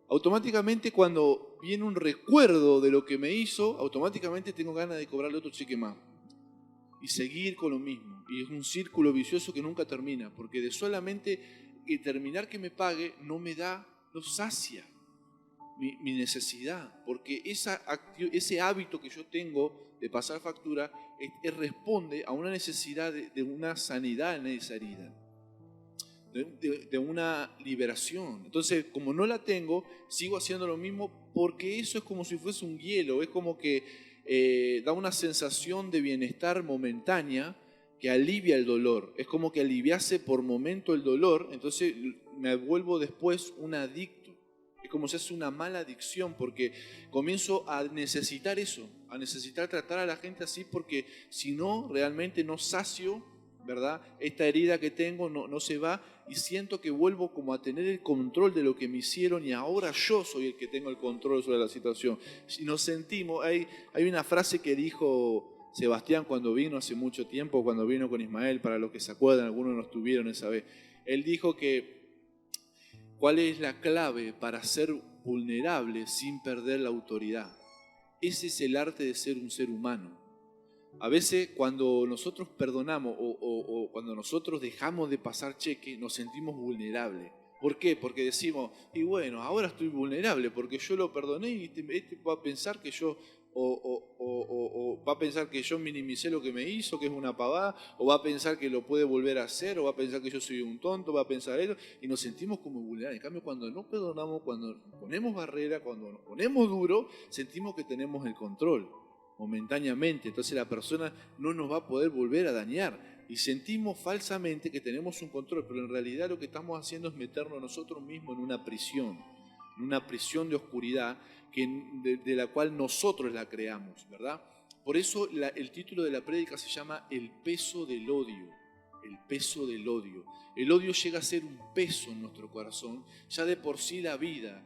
Automáticamente cuando viene un recuerdo de lo que me hizo, automáticamente tengo ganas de cobrarle otro cheque más. Y seguir con lo mismo. Y es un círculo vicioso que nunca termina, porque de solamente terminar que me pague no me da, no sacia mi necesidad, porque ese hábito que yo tengo de pasar factura responde a una necesidad de una sanidad en esa herida, de una liberación. Entonces, como no la tengo, sigo haciendo lo mismo, porque eso es como si fuese un hielo, es como que da una sensación de bienestar momentánea que alivia el dolor. Es como que aliviase por momento el dolor, entonces me vuelvo después un adicto. Es como si hace una mala adicción, porque comienzo a necesitar eso, a necesitar tratar a la gente así, porque si no, realmente no sacio, ¿verdad? Esta herida que tengo no se va, y siento que vuelvo como a tener el control de lo que me hicieron, y ahora yo soy el que tengo el control sobre la situación. Si nos sentimos, hay una frase que dijo Sebastián cuando vino hace mucho tiempo, cuando vino con Ismael, para los que se acuerdan, algunos no estuvieron esa vez. Él dijo que ¿cuál es la clave para ser vulnerable sin perder la autoridad? Ese es el arte de ser un ser humano. A veces cuando nosotros perdonamos o cuando nosotros dejamos de pasar cheque, nos sentimos vulnerables. ¿Por qué? Porque decimos, y bueno, ahora estoy vulnerable porque yo lo perdoné y este va a pensar que yo va a pensar que yo minimicé lo que me hizo, que es una pavada, o va a pensar que lo puede volver a hacer, o va a pensar que yo soy un tonto, va a pensar eso, y nos sentimos como vulnerables. En cambio, cuando no perdonamos, cuando ponemos barrera, cuando nos ponemos duro, sentimos que tenemos el control momentáneamente. Entonces la persona no nos va a poder volver a dañar. Y sentimos falsamente que tenemos un control, pero en realidad lo que estamos haciendo es meternos nosotros mismos en una prisión de oscuridad de la cual nosotros la creamos, ¿verdad? Por eso el título de la prédica se llama El peso del odio. El peso del odio. El odio llega a ser un peso en nuestro corazón. Ya de por sí la vida,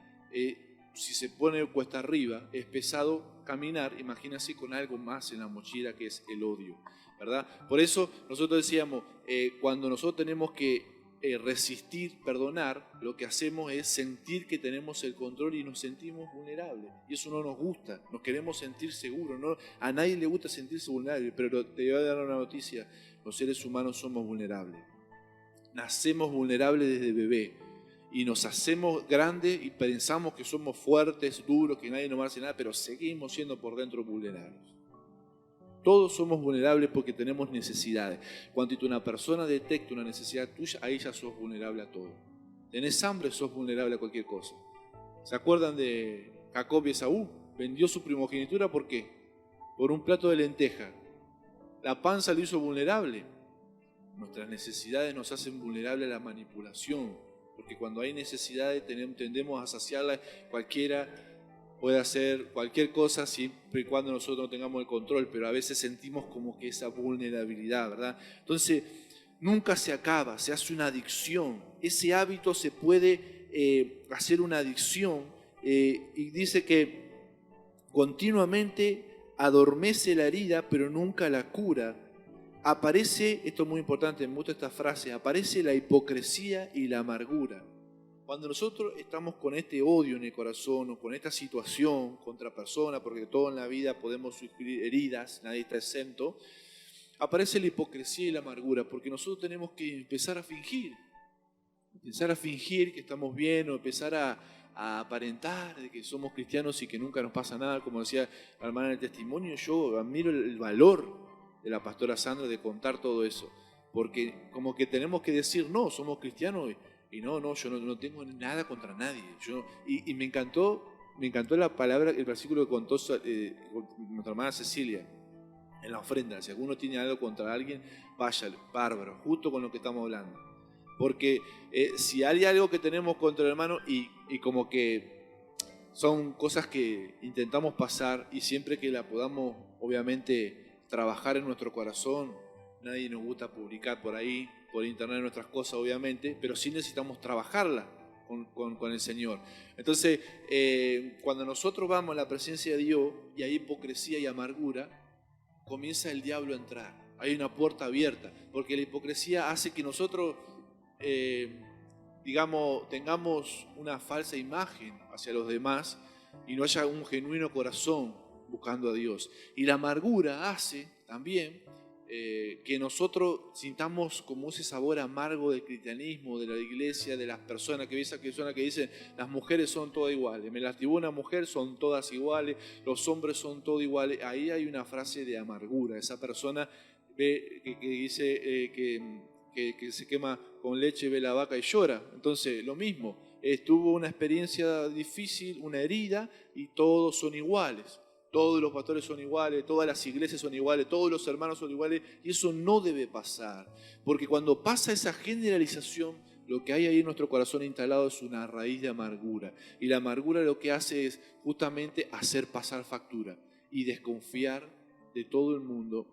si se pone cuesta arriba, es pesado caminar. Imagínense con algo más en la mochila que es el odio, ¿verdad? Por eso nosotros decíamos, cuando nosotros tenemos que resistir, perdonar, lo que hacemos es sentir que tenemos el control y nos sentimos vulnerables. Y eso no nos gusta, nos queremos sentir seguros. ¿No? A nadie le gusta sentirse vulnerable, pero te voy a dar una noticia, los seres humanos somos vulnerables. Nacemos vulnerables desde bebé y nos hacemos grandes y pensamos que somos fuertes, duros, que nadie nos va a hacer nada, pero seguimos siendo por dentro vulnerables. Todos somos vulnerables porque tenemos necesidades. Cuando una persona detecta una necesidad tuya, ahí ya sos vulnerable a todo. Tenés hambre, sos vulnerable a cualquier cosa. ¿Se acuerdan de Jacob y Esaú? Vendió su primogenitura, ¿por qué? Por un plato de lenteja. La panza lo hizo vulnerable. Nuestras necesidades nos hacen vulnerables a la manipulación, porque cuando hay necesidades tendemos a saciarlas. Cualquiera puede hacer cualquier cosa siempre y cuando nosotros no tengamos el control, pero a veces sentimos como que esa vulnerabilidad, ¿verdad? Entonces, nunca se acaba, se hace una adicción. Ese hábito se puede hacer una adicción y dice que continuamente adormece la herida, pero nunca la cura. Aparece, esto es muy importante, me gusta esta frase, aparece la hipocresía y la amargura. Cuando nosotros estamos con este odio en el corazón o con esta situación contra personas, porque todo en la vida podemos sufrir heridas, nadie está exento, aparece la hipocresía y la amargura, porque nosotros tenemos que empezar a fingir. empezar a fingir que estamos bien o empezar a aparentar de que somos cristianos y que nunca nos pasa nada, como decía la hermana en el testimonio. Yo admiro el valor de la pastora Sandra de contar todo eso, porque como que tenemos que decir, no, somos cristianos y no, yo no tengo nada contra nadie. Y me encantó la palabra, el versículo que contó nuestra hermana Cecilia en la ofrenda. Si alguno tiene algo contra alguien, vaya, bárbaro, justo con lo que estamos hablando. Porque si hay algo que tenemos contra el hermano y como que son cosas que intentamos pasar y siempre que la podamos obviamente trabajar en nuestro corazón, nadie nos gusta publicar por ahí, por internet nuestras cosas obviamente, pero sí necesitamos trabajarla con el Señor. Entonces, cuando nosotros vamos a la presencia de Dios y hay hipocresía y amargura, comienza el diablo a entrar. Hay una puerta abierta, porque la hipocresía hace que nosotros tengamos una falsa imagen hacia los demás y no haya un genuino corazón buscando a Dios. Y la amargura hace también que nosotros sintamos como ese sabor amargo del cristianismo, de la iglesia, de las personas, que esa persona que dicen las mujeres son todas iguales, me lastimó una mujer, son todas iguales, los hombres son todos iguales. Ahí hay una frase de amargura. Esa persona ve que dice que se quema con leche, ve la vaca y llora. Entonces, lo mismo, tuvo una experiencia difícil, una herida, y todos son iguales. Todos los pastores son iguales, todas las iglesias son iguales, todos los hermanos son iguales, y eso no debe pasar. Porque cuando pasa esa generalización, lo que hay ahí en nuestro corazón instalado es una raíz de amargura. Y la amargura lo que hace es justamente hacer pasar factura y desconfiar de todo el mundo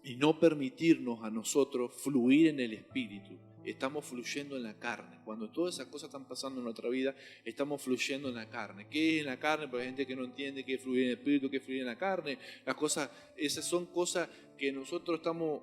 y no permitirnos a nosotros fluir en el Espíritu. Estamos fluyendo en la carne. Cuando todas esas cosas están pasando en nuestra vida, estamos fluyendo en la carne. ¿Qué es en la carne? Porque hay gente que no entiende qué es fluir en el Espíritu, qué es fluir en la carne. Esas son cosas que nosotros estamos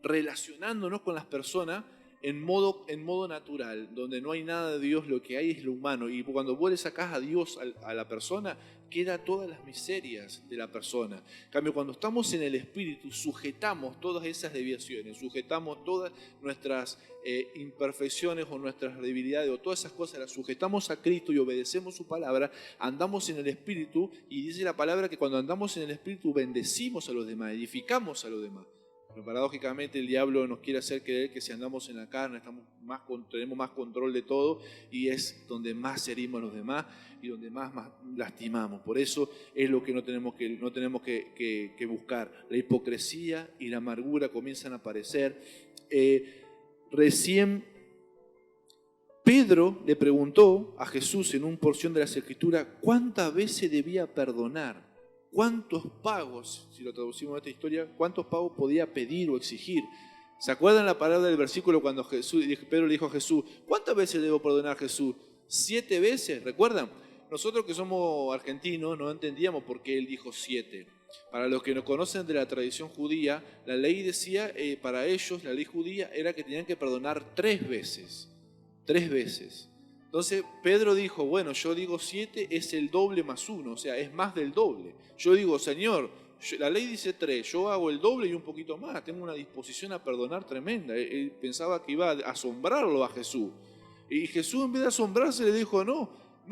relacionándonos con las personas en modo natural, donde no hay nada de Dios, lo que hay es lo humano. Y cuando vos le sacás a Dios a la persona, queda todas las miserias de la persona. En cambio, cuando estamos en el Espíritu, sujetamos todas esas desviaciones, sujetamos todas nuestras imperfecciones o nuestras debilidades o todas esas cosas, las sujetamos a Cristo y obedecemos su palabra, andamos en el Espíritu, y dice la palabra que cuando andamos en el Espíritu bendecimos a los demás, edificamos a los demás. Pero paradójicamente el diablo nos quiere hacer creer que si andamos en la carne tenemos más control de todo, y es donde más herimos a los demás y donde más lastimamos. Por eso es lo que no tenemos que buscar. La hipocresía y la amargura comienzan a aparecer. Recién Pedro le preguntó a Jesús en una porción de las Escrituras cuántas veces debía perdonar. ¿Cuántos pagos, si lo traducimos a esta historia, cuántos pagos podía pedir o exigir? ¿Se acuerdan la palabra del versículo cuando Pedro le dijo a Jesús, ¿cuántas veces debo perdonar, Jesús? 7 veces, ¿recuerdan? Nosotros que somos argentinos no entendíamos por qué él dijo 7. Para los que no conocen de la tradición judía, la ley decía, para ellos, la ley judía era que tenían que perdonar 3 veces. 3 veces. Entonces Pedro dijo, bueno, yo digo 7 es el doble más 1, o sea, es más del doble. Yo digo, Señor, la ley dice 3, yo hago el doble y un poquito más, tengo una disposición a perdonar tremenda. Él pensaba que iba a asombrarlo a Jesús. Y Jesús, en vez de asombrarse, le dijo, no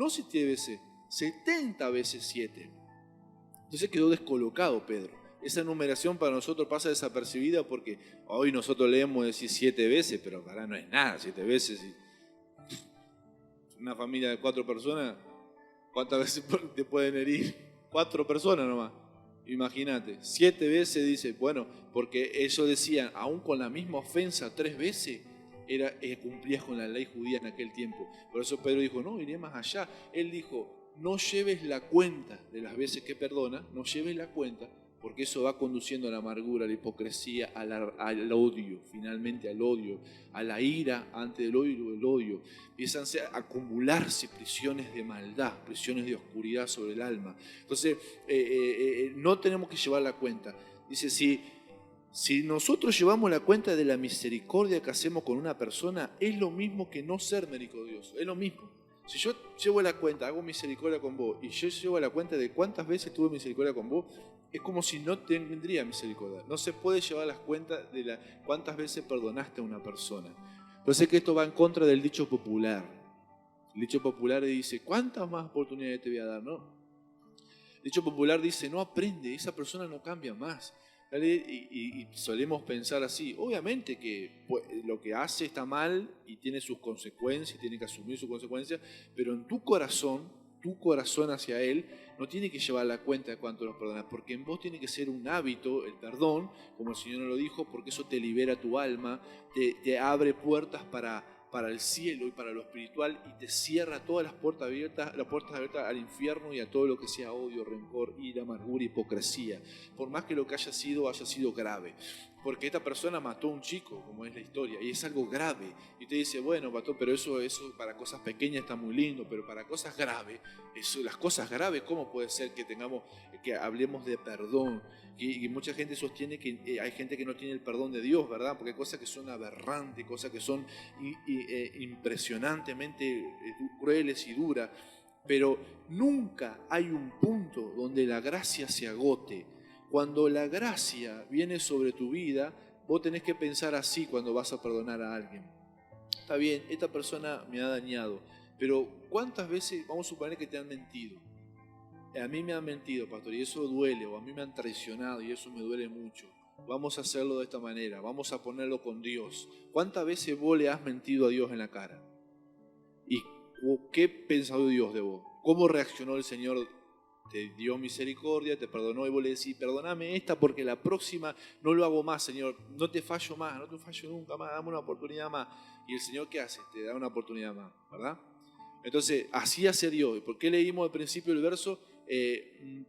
7 veces, 70 veces 7. Entonces quedó descolocado Pedro. Esa numeración para nosotros pasa desapercibida porque hoy nosotros leemos decir 7 veces, pero para no es nada, 7 veces. Una familia de 4 personas, ¿cuántas veces te pueden herir? 4 personas nomás. Imagínate, 7 veces dice, bueno, porque ellos decían, aún con la misma ofensa 3 veces, cumplías con la ley judía en aquel tiempo. Por eso Pedro dijo, no, iré más allá. Él dijo, no lleves la cuenta de las veces que perdona, no lleves la cuenta, porque eso va conduciendo a la amargura, a la hipocresía, al odio, finalmente al odio, a la ira ante el odio. Empiezan a acumularse prisiones de maldad, prisiones de oscuridad sobre el alma. Entonces, no tenemos que llevar la cuenta. Dice, si nosotros llevamos la cuenta de la misericordia que hacemos con una persona, es lo mismo que no ser misericordioso, es lo mismo. Si yo llevo la cuenta, hago misericordia con vos, y yo llevo la cuenta de cuántas veces tuve misericordia con vos, es como si no tendría misericordia. No se puede llevar las cuentas de cuántas veces perdonaste a una persona. Pero sé que esto va en contra del dicho popular. El dicho popular dice, ¿cuántas más oportunidades te voy a dar? No. El dicho popular dice, no aprende, esa persona no cambia más. Y solemos pensar así. Obviamente que lo que hace está mal y tiene sus consecuencias, tiene que asumir sus consecuencias, pero en tu corazón hacia Él, no tiene que llevar la cuenta de cuánto lo perdonas, porque en vos tiene que ser un hábito, el perdón, como el Señor nos lo dijo, porque eso te libera tu alma, te abre puertas para el cielo y para lo espiritual, y te cierra todas las puertas abiertas al infierno y a todo lo que sea odio, rencor, ira, amargura, hipocresía, por más que lo que haya sido grave. Porque esta persona mató a un chico, como es la historia, y es algo grave. Y usted dice, bueno, mató, pero eso para cosas pequeñas está muy lindo, pero para cosas graves, las cosas graves, ¿cómo puede ser que hablemos de perdón? Y mucha gente sostiene que hay gente que no tiene el perdón de Dios, ¿verdad? Porque hay cosas que son aberrantes, cosas que son impresionantemente crueles y duras, pero nunca hay un punto donde la gracia se agote. Cuando la gracia viene sobre tu vida, vos tenés que pensar así cuando vas a perdonar a alguien. Está bien, esta persona me ha dañado, pero ¿cuántas veces, vamos a suponer que te han mentido? A mí me han mentido, pastor, y eso duele, o a mí me han traicionado y eso me duele mucho. Vamos a hacerlo de esta manera, vamos a ponerlo con Dios. ¿Cuántas veces vos le has mentido a Dios en la cara? ¿Y qué pensó Dios de vos? ¿Cómo reaccionó el Señor? Te dio misericordia, te perdonó y vos le decís, perdóname esta porque la próxima no lo hago más, Señor, no te fallo más, no te fallo nunca más, dame una oportunidad más. Y el Señor, ¿qué hace? Te da una oportunidad más, ¿verdad? Entonces, así hace Dios. ¿Y por qué leímos al principio el verso?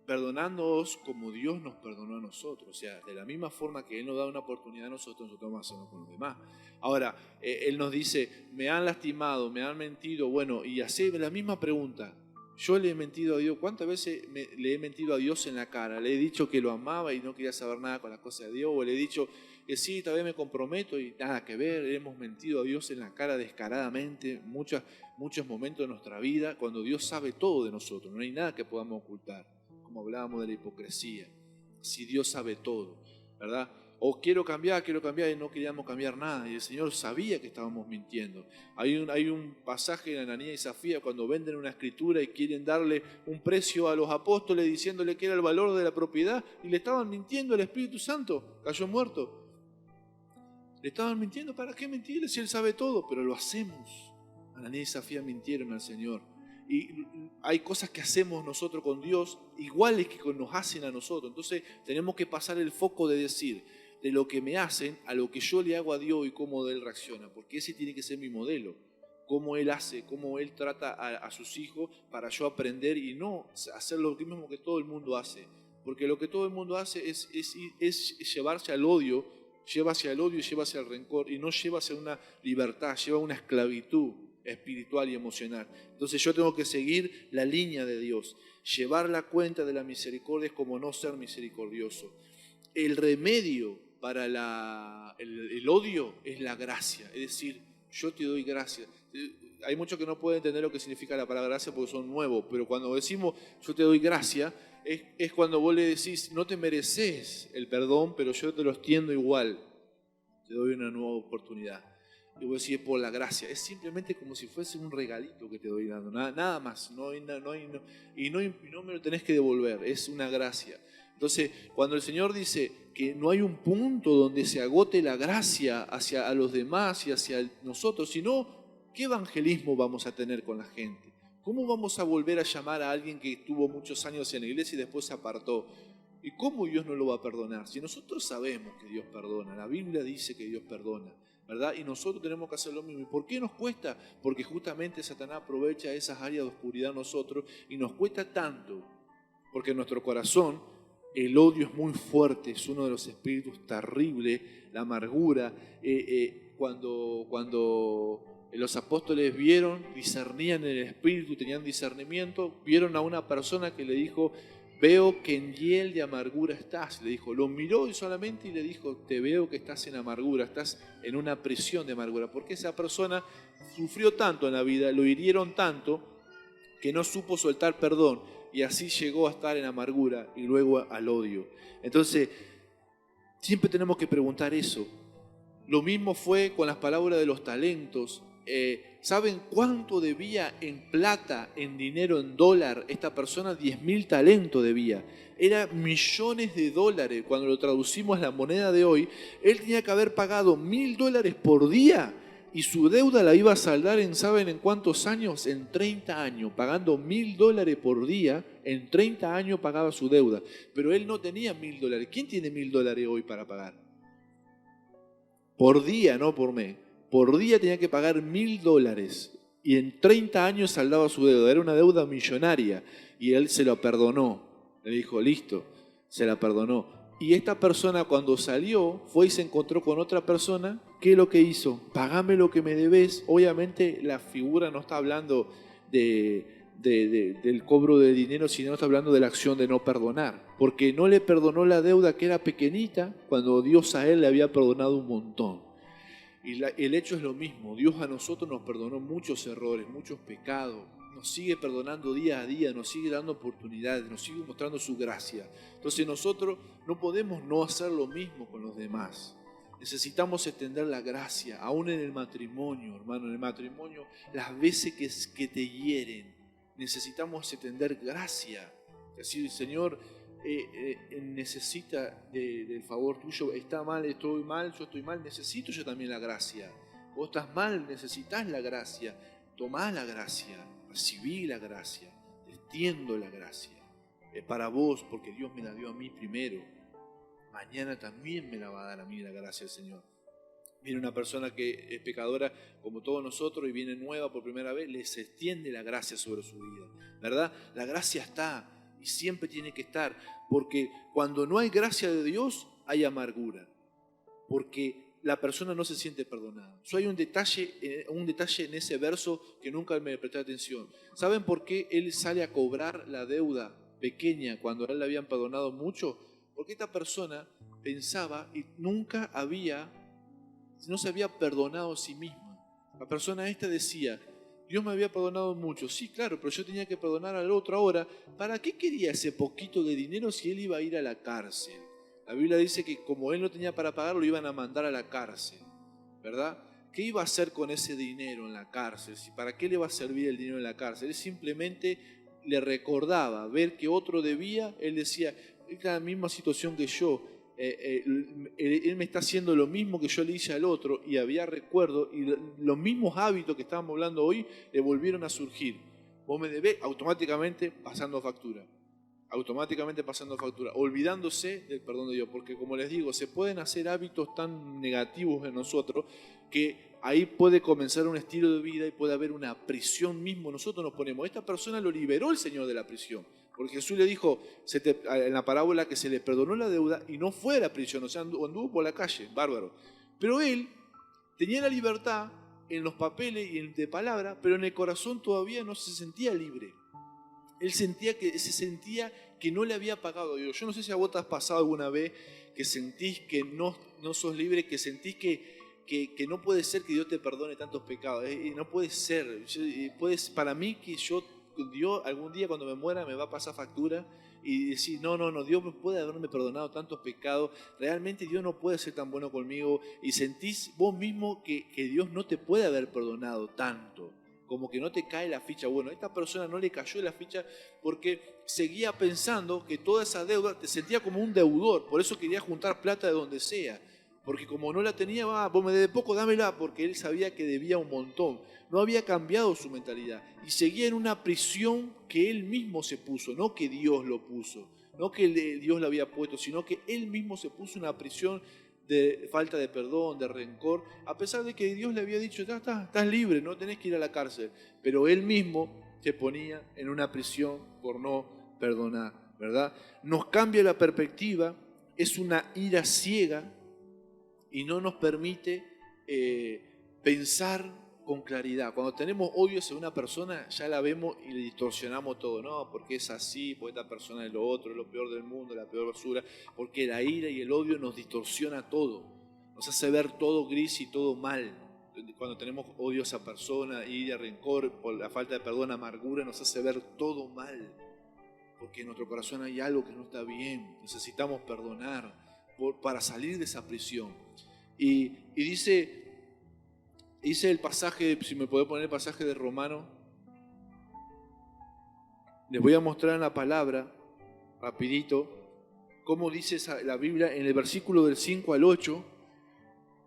Perdonándoos como Dios nos perdonó a nosotros. O sea, de la misma forma que Él nos da una oportunidad a nosotros vamos a hacerlo con los demás. Ahora, Él nos dice, me han lastimado, me han mentido, bueno, y hace la misma pregunta. Yo le he mentido a Dios. ¿Cuántas veces le he mentido a Dios en la cara? Le he dicho que lo amaba y no quería saber nada con las cosas de Dios. O le he dicho que sí, tal vez me comprometo y nada que ver. Hemos mentido a Dios en la cara descaradamente muchos momentos de nuestra vida, cuando Dios sabe todo de nosotros. No hay nada que podamos ocultar. Como hablábamos de la hipocresía. Si Dios sabe todo, ¿verdad? O quiero cambiar y no queríamos cambiar nada. Y el Señor sabía que estábamos mintiendo. Hay un pasaje en Ananías y Zafira cuando venden una escritura y quieren darle un precio a los apóstoles diciéndole que era el valor de la propiedad y le estaban mintiendo al Espíritu Santo. Cayó muerto. Le estaban mintiendo. ¿Para qué mentirle si Él sabe todo? Pero lo hacemos. Ananías y Zafira mintieron al Señor. Y hay cosas que hacemos nosotros con Dios iguales que nos hacen a nosotros. Entonces tenemos que pasar el foco de decir, de lo que me hacen a lo que yo le hago a Dios y cómo Él reacciona, porque ese tiene que ser mi modelo, cómo Él hace, cómo Él trata a sus hijos para yo aprender y no hacer lo mismo que todo el mundo hace, porque lo que todo el mundo hace es llevarse al odio, lleva hacia el odio y lleva hacia el rencor y no lleva hacia una libertad, lleva una esclavitud espiritual y emocional. Entonces yo tengo que seguir la línea de Dios, llevar la cuenta de la misericordia es como no ser misericordioso. El remedio para el odio es la gracia, es decir, yo te doy gracia. Hay muchos que no pueden entender lo que significa la palabra gracia porque son nuevos, pero cuando decimos yo te doy gracia, es cuando vos le decís, no te mereces el perdón, pero yo te lo extiendo igual, te doy una nueva oportunidad. Y vos decís, es por la gracia, es simplemente como si fuese un regalito que te doy dando, nada más, y no me lo tenés que devolver, es una gracia. Entonces, cuando el Señor dice que no hay un punto donde se agote la gracia hacia a los demás y hacia nosotros, sino, ¿qué evangelismo vamos a tener con la gente? ¿Cómo vamos a volver a llamar a alguien que estuvo muchos años en la iglesia y después se apartó? ¿Y cómo Dios no lo va a perdonar? Si nosotros sabemos que Dios perdona, la Biblia dice que Dios perdona, ¿verdad? Y nosotros tenemos que hacer lo mismo. ¿Y por qué nos cuesta? Porque justamente Satanás aprovecha esas áreas de oscuridad en nosotros y nos cuesta tanto, porque en nuestro corazón el odio es muy fuerte, es uno de los espíritus terribles, la amargura. Cuando los apóstoles discernían en el espíritu, tenían discernimiento, vieron a una persona que le dijo, veo que en hiel de amargura estás. Le dijo, lo miró y solamente le dijo, te veo que estás en amargura, estás en una prisión de amargura. Porque esa persona sufrió tanto en la vida, lo hirieron tanto, que no supo soltar perdón. Y así llegó a estar en amargura y luego al odio. Entonces, siempre tenemos que preguntar eso. Lo mismo fue con las parábolas de los talentos. ¿Saben cuánto debía en plata, en dinero, en dólar? Esta persona 10.000 talentos debía. Era millones de dólares. Cuando lo traducimos a la moneda de hoy, él tenía que haber pagado $1.000 por día y su deuda la iba a saldar en, ¿saben en cuántos años? En 30 años, pagando $1.000 por día. En 30 años pagaba su deuda. Pero él no tenía $1.000. ¿Quién tiene $1.000 hoy para pagar? Por día, no por mes. Por día tenía que pagar $1.000 y en 30 años saldaba su deuda. Era una deuda millonaria y él se lo perdonó. Le dijo, listo, se la perdonó. Y esta persona cuando salió fue y se encontró con otra persona. ¿Qué es lo que hizo? Pagame lo que me debes. Obviamente la figura no está hablando del cobro de dinero, sino está hablando de la acción de no perdonar. Porque no le perdonó la deuda que era pequeñita cuando Dios a él le había perdonado un montón. Y el hecho es lo mismo. Dios a nosotros nos perdonó muchos errores, muchos pecados. Nos sigue perdonando día a día, nos sigue dando oportunidades, nos sigue mostrando su gracia. Entonces nosotros no podemos no hacer lo mismo con los demás. Necesitamos extender la gracia, aún en el matrimonio, hermano. En el matrimonio, las veces que te hieren, necesitamos extender gracia. Decir, Señor, necesita del favor tuyo, está mal, estoy mal, yo estoy mal, necesito yo también la gracia. Vos estás mal, necesitas la gracia, tomá la gracia, recibí la gracia, extiendo la gracia. Es para vos, porque Dios me la dio a mí primero. Mañana también me la va a dar a mí la gracia del Señor. Viene una persona que es pecadora como todos nosotros y viene nueva por primera vez, les extiende la gracia sobre su vida, ¿verdad? La gracia está y siempre tiene que estar, porque cuando no hay gracia de Dios, hay amargura, porque la persona no se siente perdonada. Hay un detalle en ese verso que nunca me presté atención. ¿Saben por qué él sale a cobrar la deuda pequeña cuando a él le habían perdonado mucho? Porque esta persona pensaba y no se había perdonado a sí misma. La persona esta decía, Dios me había perdonado mucho. Sí, claro, pero yo tenía que perdonar al otro ahora. ¿Para qué quería ese poquito de dinero si él iba a ir a la cárcel? La Biblia dice que como él no tenía para pagarlo, lo iban a mandar a la cárcel, ¿verdad? ¿Qué iba a hacer con ese dinero en la cárcel? ¿Para qué le va a servir el dinero en la cárcel? Él simplemente le recordaba ver que otro debía. Él decía, es la misma situación que yo. Él me está haciendo lo mismo que yo le hice al otro, y había recuerdo, y los mismos hábitos que estábamos hablando hoy le volvieron a surgir. Vos me debés, automáticamente pasando factura, olvidándose del perdón de Dios, porque como les digo, se pueden hacer hábitos tan negativos en nosotros que ahí puede comenzar un estilo de vida y puede haber una prisión mismo. Nosotros nos ponemos, esta persona lo liberó el Señor de la prisión. Porque Jesús le dijo en la parábola que se le perdonó la deuda y no fue a la prisión, o sea, anduvo por la calle, bárbaro. Pero él tenía la libertad en los papeles y de palabra, pero en el corazón todavía no se sentía libre. Él se sentía que no le había pagado a Dios. Yo no sé si a vos te has pasado alguna vez que sentís que no sos libre, que sentís que no puede ser que Dios te perdone tantos pecados. No puede ser. Para mí que Dios algún día cuando me muera me va a pasar factura y decir, no, Dios no puede haberme perdonado tantos pecados, realmente Dios no puede ser tan bueno conmigo, y sentís vos mismo que Dios no te puede haber perdonado tanto, como que no te cae la ficha. Bueno, a esta persona no le cayó la ficha porque seguía pensando que toda esa deuda, te sentía como un deudor, por eso quería juntar plata de donde sea, porque como no la tenía, vos me debes poco, dámela, porque él sabía que debía un montón. No había cambiado su mentalidad y seguía en una prisión que él mismo se puso, no que Dios lo puso, no que Dios lo había puesto, sino que él mismo se puso una prisión de falta de perdón, de rencor, a pesar de que Dios le había dicho, estás libre, no tenés que ir a la cárcel, pero él mismo se ponía en una prisión por no perdonar, ¿verdad? Nos cambia la perspectiva, es una ira ciega y no nos permite pensar con claridad. Cuando tenemos odio hacia una persona, ya la vemos y le distorsionamos todo, ¿no? Porque es así, porque esta persona es lo otro, es lo peor del mundo, la peor basura, porque la ira y el odio nos distorsiona todo, nos hace ver todo gris y todo mal. Cuando tenemos odio a esa persona, ira, rencor, por la falta de perdón, amargura, nos hace ver todo mal, porque en nuestro corazón hay algo que no está bien, necesitamos perdonar para salir de esa prisión. Y dice el pasaje, si me puedo poner el pasaje de Romano, les voy a mostrar en la palabra, rapidito, cómo dice la Biblia en el versículo del 5 al 8.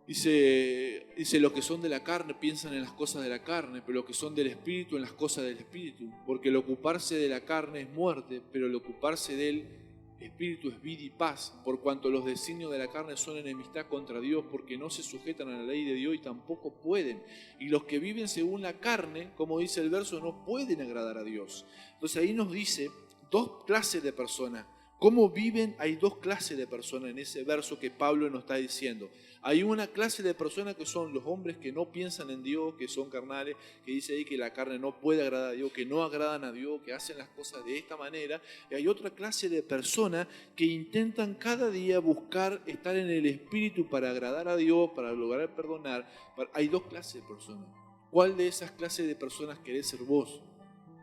Dice, los que son de la carne piensan en las cosas de la carne, pero los que son del Espíritu en las cosas del Espíritu. Porque el ocuparse de la carne es muerte, pero el ocuparse del Espíritu es vida y paz, por cuanto los designios de la carne son enemistad contra Dios, porque no se sujetan a la ley de Dios y tampoco pueden. Y los que viven según la carne, como dice el verso, no pueden agradar a Dios. Entonces ahí nos dice dos clases de personas. ¿Cómo viven? Hay dos clases de personas en ese verso que Pablo nos está diciendo. Hay una clase de personas que son los hombres que no piensan en Dios, que son carnales, que dice ahí que la carne no puede agradar a Dios, que no agradan a Dios, que hacen las cosas de esta manera. Y hay otra clase de personas que intentan cada día buscar estar en el Espíritu para agradar a Dios, para lograr perdonar. Hay dos clases de personas. ¿Cuál de esas clases de personas querés ser vos?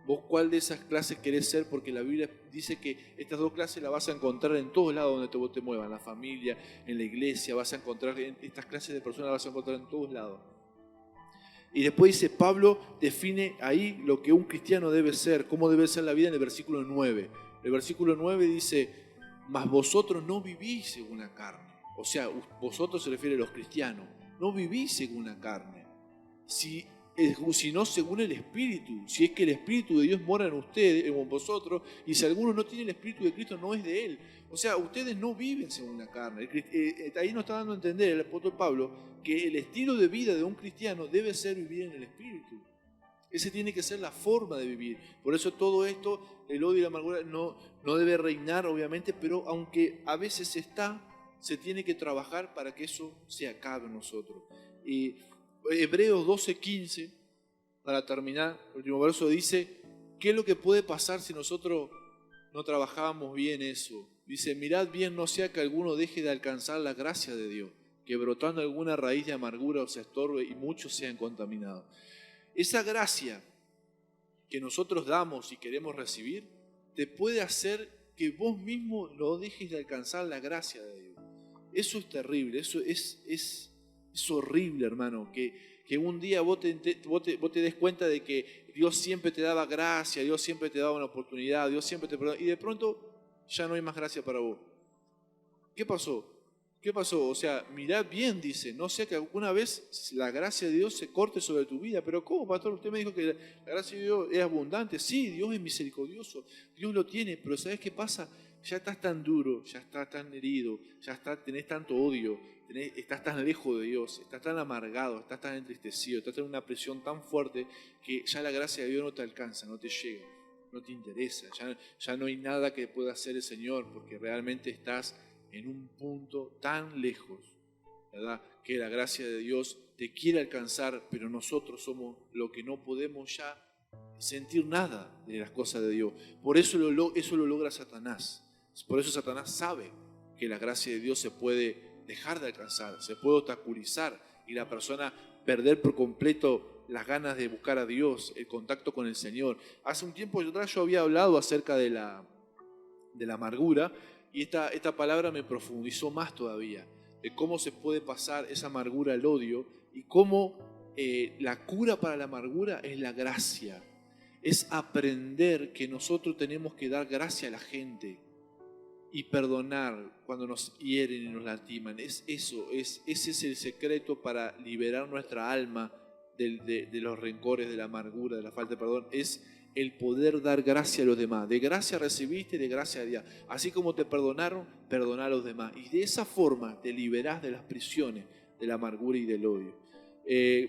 ¿Vos cuál de esas clases querés ser? Porque la Biblia dice que estas dos clases las vas a encontrar en todos lados donde vos te muevas, en la familia, en la iglesia, vas a encontrar estas clases de personas, las vas a encontrar en todos lados. Y después dice, Pablo define ahí lo que un cristiano debe ser, cómo debe ser la vida en el versículo 9. El versículo 9 dice, mas vosotros no vivís según la carne. O sea, vosotros se refiere a los cristianos, no vivís según la carne, sino según el Espíritu. Si es que el Espíritu de Dios mora en ustedes, en vosotros, y si alguno no tiene el Espíritu de Cristo, no es de Él. O sea, ustedes no viven según la carne. Ahí nos está dando a entender el apóstol Pablo que el estilo de vida de un cristiano debe ser vivir en el Espíritu. Esa tiene que ser la forma de vivir. Por eso todo esto, el odio y la amargura, no debe reinar, obviamente, pero aunque a veces se tiene que trabajar para que eso se acabe en nosotros. Y Hebreos 12:15, para terminar, el último verso dice, ¿qué es lo que puede pasar si nosotros no trabajamos bien eso? Dice, mirad bien, no sea que alguno deje de alcanzar la gracia de Dios, que brotando alguna raíz de amargura os estorbe y muchos sean contaminados. Esa gracia que nosotros damos y queremos recibir, te puede hacer que vos mismo no dejes de alcanzar la gracia de Dios. Eso es terrible, eso es horrible, hermano, que un día vos te des cuenta de que Dios siempre te daba gracia, Dios siempre te daba una oportunidad, Dios siempre te perdonaba, y de pronto ya no hay más gracia para vos. ¿Qué pasó? ¿Qué pasó? O sea, mirad bien, dice, no sea que alguna vez la gracia de Dios se corte sobre tu vida. Pero ¿cómo, pastor? Usted me dijo que la gracia de Dios es abundante. Sí, Dios es misericordioso, Dios lo tiene, pero ¿sabes qué pasa? Ya estás tan duro, ya estás tan herido, tenés tanto odio, estás tan lejos de Dios, estás tan amargado, estás tan entristecido, estás en una presión tan fuerte que ya la gracia de Dios no te alcanza, no te llega, no te interesa, ya no hay nada que pueda hacer el Señor, porque realmente estás en un punto tan lejos, ¿verdad? Que la gracia de Dios te quiere alcanzar, pero nosotros somos lo que no podemos ya sentir nada de las cosas de Dios. Por eso eso lo logra Satanás. Por eso Satanás sabe que la gracia de Dios se puede dejar de alcanzar, se puede obstaculizar y la persona perder por completo las ganas de buscar a Dios, el contacto con el Señor. Hace un tiempo atrás yo había hablado acerca de la amargura y esta palabra me profundizó más todavía, de cómo se puede pasar esa amargura al odio y cómo la cura para la amargura es la gracia. Es aprender que nosotros tenemos que dar gracia a la gente y perdonar cuando nos hieren y nos lastiman. Ese es el secreto para liberar nuestra alma de los rencores, de la amargura, de la falta de perdón. Es el poder dar gracia a los demás. De gracia recibiste, de gracia Dios. Así como te perdonaron, perdona a los demás. Y de esa forma te liberás de las prisiones, de la amargura y del odio.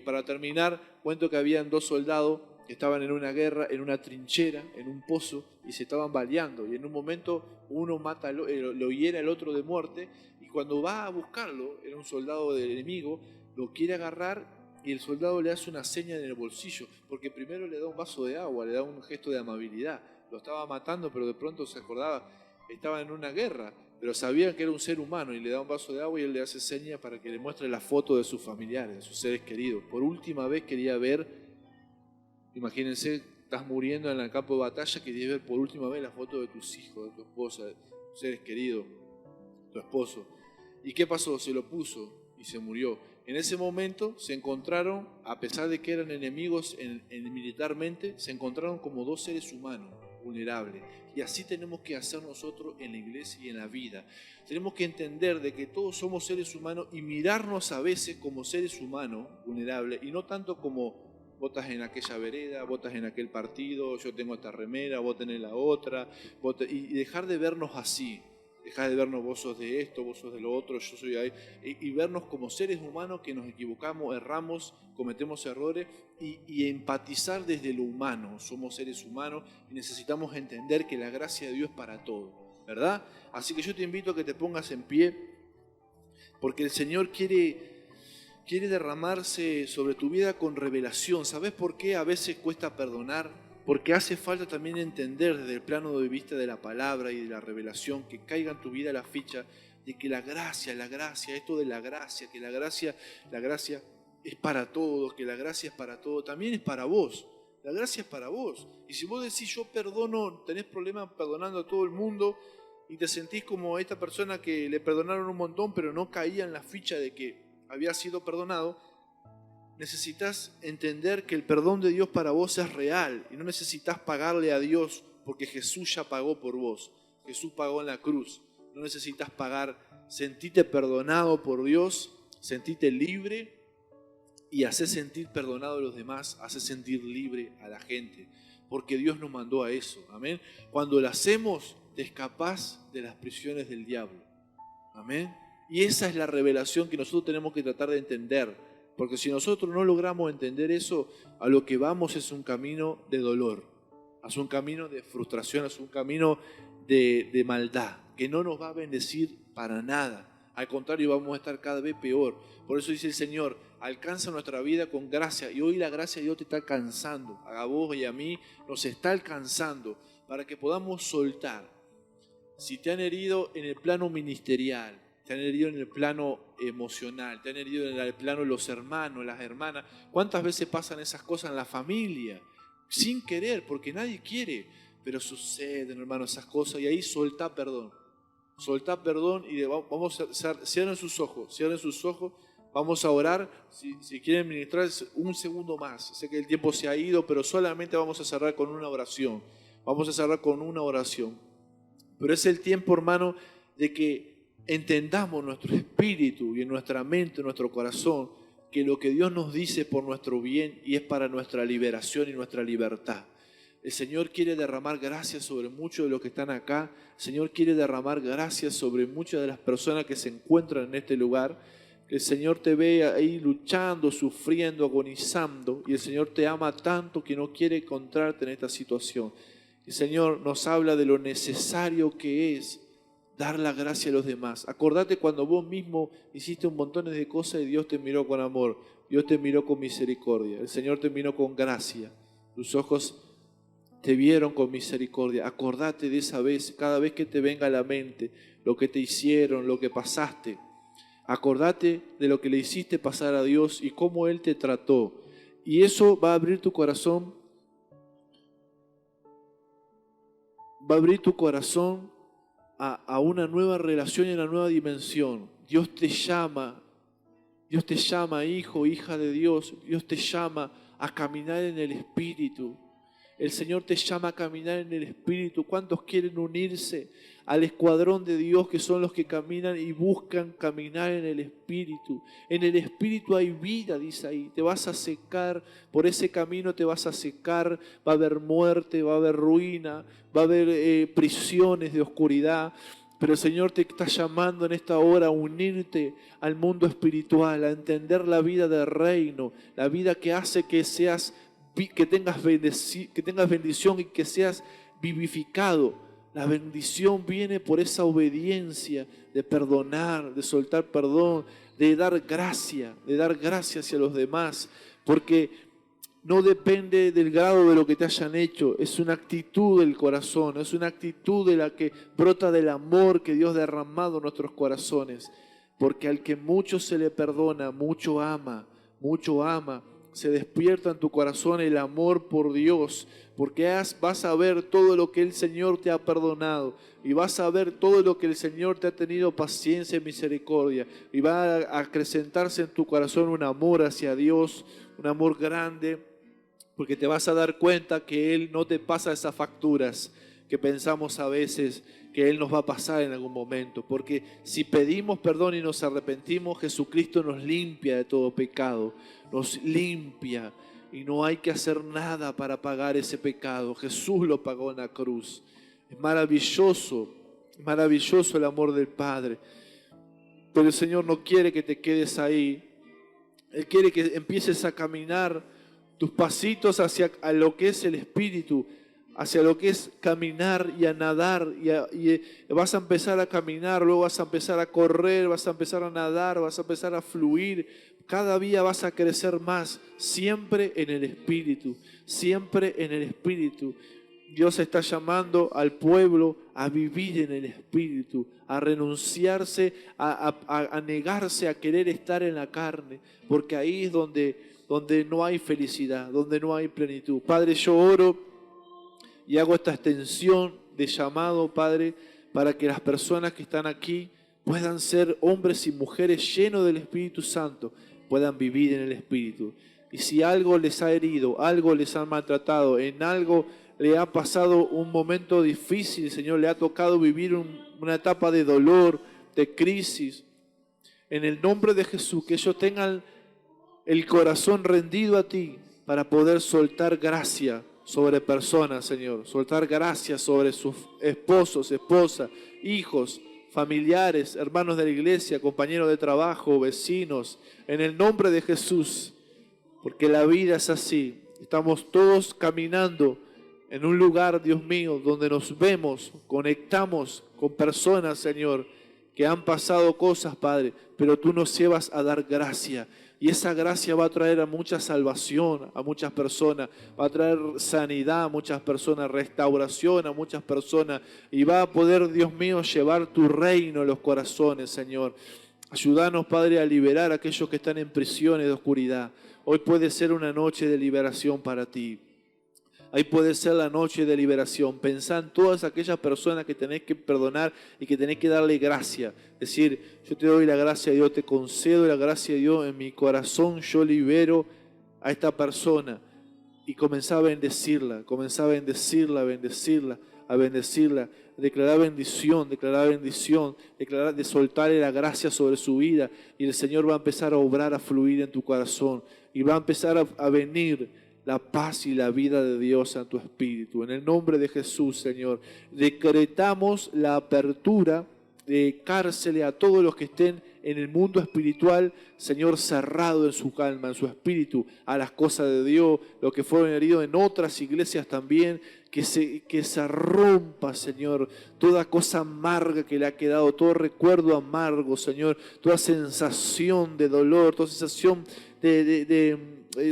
Para terminar, cuento que habían 2 soldados que estaban en una guerra, en una trinchera, en un pozo, y se estaban baleando. Y en un momento uno lo hiere al otro de muerte, y cuando va a buscarlo, era un soldado del enemigo, lo quiere agarrar, y el soldado le hace una seña en el bolsillo, porque primero le da un vaso de agua, le da un gesto de amabilidad. Lo estaba matando, pero de pronto se acordaba, estaba en una guerra, pero sabían que era un ser humano, y le da un vaso de agua y él le hace seña para que le muestre la foto de sus familiares, de sus seres queridos. Por última vez quería ver, imagínense, estás muriendo en el campo de batalla, querías ver por última vez la foto de tus hijos, de tu esposa, de tus seres queridos, tu esposo. ¿Y qué pasó? Se lo puso. y se murió. En ese momento se encontraron, a pesar de que eran enemigos militarmente, se encontraron como dos seres humanos vulnerables. Y así tenemos que hacer nosotros en la iglesia y en la vida. Tenemos que entender de que todos somos seres humanos y mirarnos a veces como seres humanos vulnerables y no tanto como votas en aquella vereda, votas en aquel partido, yo tengo esta remera, vos tenés la otra, y dejar de vernos así. Dejar de vernos vos sos de esto, vos sos de lo otro, yo soy ahí, y vernos como seres humanos que nos equivocamos, erramos, cometemos errores y empatizar desde lo humano. Somos seres humanos y necesitamos entender que la gracia de Dios es para todo, ¿verdad? Así que yo te invito a que te pongas en pie, porque el Señor quiere derramarse sobre tu vida con revelación. ¿Sabes por qué a veces cuesta perdonar? Porque hace falta también entender desde el plano de vista de la palabra y de la revelación, que caiga en tu vida la ficha de que la gracia, esto de la gracia, que la gracia es para todos, que la gracia es para todos, también es para vos. La gracia es para vos. Y si vos decís yo perdono, tenés problemas perdonando a todo el mundo y te sentís como esta persona que le perdonaron un montón pero no caía en la ficha de que había sido perdonado, necesitas entender que el perdón de Dios para vos es real y no necesitas pagarle a Dios porque Jesús ya pagó por vos. Jesús pagó en la cruz. No necesitas pagar. Sentite perdonado por Dios, sentite libre y hacé sentir perdonado a los demás, hacé sentir libre a la gente, porque Dios nos mandó a eso. Amén. Cuando lo hacemos, te escapás de las prisiones del diablo. Amén. Y esa es la revelación que nosotros tenemos que tratar de entender. Porque si nosotros no logramos entender eso, a lo que vamos es un camino de dolor, es un camino de frustración, es un camino de maldad, que no nos va a bendecir para nada. Al contrario, vamos a estar cada vez peor. Por eso dice el Señor, alcanza nuestra vida con gracia. Y hoy la gracia de Dios te está alcanzando. A vos y a mí nos está alcanzando para que podamos soltar. Si te han herido en el plano ministerial, te han herido en el plano emocional, te han herido en el plano de los hermanos, las hermanas. ¿Cuántas veces pasan esas cosas en la familia? Sin querer, porque nadie quiere, pero suceden, hermano, esas cosas. Y ahí soltá perdón y vamos a hacer, cierren sus ojos, vamos a orar. Si quieren ministrar un segundo más, sé que el tiempo se ha ido, pero solamente vamos a cerrar con una oración. Pero es el tiempo, hermano, de que entendamos nuestro espíritu y en nuestra mente, en nuestro corazón, que lo que Dios nos dice es por nuestro bien y es para nuestra liberación y nuestra libertad. El Señor quiere derramar gracias sobre muchos de los que están acá. El Señor quiere derramar gracias sobre muchas de las personas que se encuentran en este lugar. El Señor te ve ahí luchando, sufriendo, agonizando, y el Señor te ama tanto que no quiere encontrarte en esta situación. El Señor nos habla de lo necesario que es dar la gracia a los demás. Acordate cuando vos mismo hiciste un montón de cosas y Dios te miró con amor, Dios te miró con misericordia, el Señor te miró con gracia, tus ojos te vieron con misericordia. Acordate de esa vez, cada vez que te venga a la mente lo que te hicieron, lo que pasaste. Acordate de lo que le hiciste pasar a Dios y cómo Él te trató. Y eso va a abrir tu corazón, a una nueva relación y a una nueva dimensión. Dios te llama, hijo, hija de Dios. Dios te llama a caminar en el Espíritu. El Señor te llama a caminar en el Espíritu. ¿Cuántos quieren unirse al escuadrón de Dios, que son los que caminan y buscan caminar en el Espíritu? En el Espíritu hay vida, dice ahí. Te vas a secar, por ese camino te vas a secar. Va a haber muerte, va a haber ruina, va a haber prisiones de oscuridad. Pero el Señor te está llamando en esta hora a unirte al mundo espiritual, a entender la vida del reino, la vida que hace que tengas bendición y que seas vivificado. La bendición viene por esa obediencia de perdonar, de soltar perdón, de dar gracia hacia los demás, porque no depende del grado de lo que te hayan hecho, es una actitud del corazón, es una actitud de la que brota del amor que Dios ha derramado en nuestros corazones, porque al que mucho se le perdona, mucho ama. se despierta en tu corazón el amor por Dios, porque vas a ver todo lo que el Señor te ha perdonado y vas a ver todo lo que el Señor te ha tenido paciencia y misericordia, y va a acrecentarse en tu corazón un amor hacia Dios, un amor grande, porque te vas a dar cuenta que Él no te pasa esas facturas que pensamos a veces que Él nos va a pasar en algún momento, porque si pedimos perdón y nos arrepentimos, Jesucristo nos limpia de todo pecado, nos limpia y no hay que hacer nada para pagar ese pecado. Jesús lo pagó en la cruz. Es maravilloso el amor del Padre, pero el Señor no quiere que te quedes ahí. Él quiere que empieces a caminar tus pasitos hacia a lo que es el Espíritu, hacia lo que es caminar y a nadar, y vas a empezar a caminar, luego vas a empezar a correr, vas a empezar a nadar, vas a empezar a fluir. Cada día vas a crecer más, siempre en el Espíritu, siempre en el Espíritu. Dios está llamando al pueblo a vivir en el Espíritu, a renunciarse, a negarse a querer estar en la carne, porque ahí es donde no hay felicidad, donde no hay plenitud. Padre, yo oro y hago esta extensión de llamado, Padre, para que las personas que están aquí puedan ser hombres y mujeres llenos del Espíritu Santo, puedan vivir en el Espíritu. Y si algo les ha herido, algo les ha maltratado, en algo le ha pasado un momento difícil, Señor, le ha tocado vivir una etapa de dolor, de crisis, en el nombre de Jesús, que ellos tengan el corazón rendido a ti para poder soltar gracia sobre personas, Señor, soltar gracia sobre sus esposos, esposas, hijos, familiares, hermanos de la iglesia, compañeros de trabajo, vecinos, en el nombre de Jesús, porque la vida es así. Estamos todos caminando en un lugar, Dios mío, donde nos vemos, conectamos con personas, Señor, que han pasado cosas, Padre, pero tú nos llevas a dar gracia. Y esa gracia va a traer a mucha salvación a muchas personas, va a traer sanidad a muchas personas, restauración a muchas personas, y va a poder, Dios mío, llevar tu reino a los corazones, Señor. Ayúdanos, Padre, a liberar a aquellos que están en prisiones de oscuridad. Hoy puede ser una noche de liberación para ti. Ahí puede ser la noche de liberación. Pensá en todas aquellas personas que tenés que perdonar y que tenés que darle gracia. Decir, yo te doy la gracia de Dios, te concedo la gracia de Dios en mi corazón, yo libero a esta persona. Y comenzá a bendecirla, a bendecirla. Declarar bendición, declarar de soltarle la gracia sobre su vida. Y el Señor va a empezar a obrar, a fluir en tu corazón. Y va a empezar a venir la paz y la vida de Dios en tu espíritu. En el nombre de Jesús, Señor, decretamos la apertura de cárceles a todos los que estén en el mundo espiritual, Señor, cerrado en su alma, en su espíritu, a las cosas de Dios, los que fueron heridos en otras iglesias también, que se rompa, Señor, toda cosa amarga que le ha quedado, todo recuerdo amargo, Señor, toda sensación de dolor, toda sensación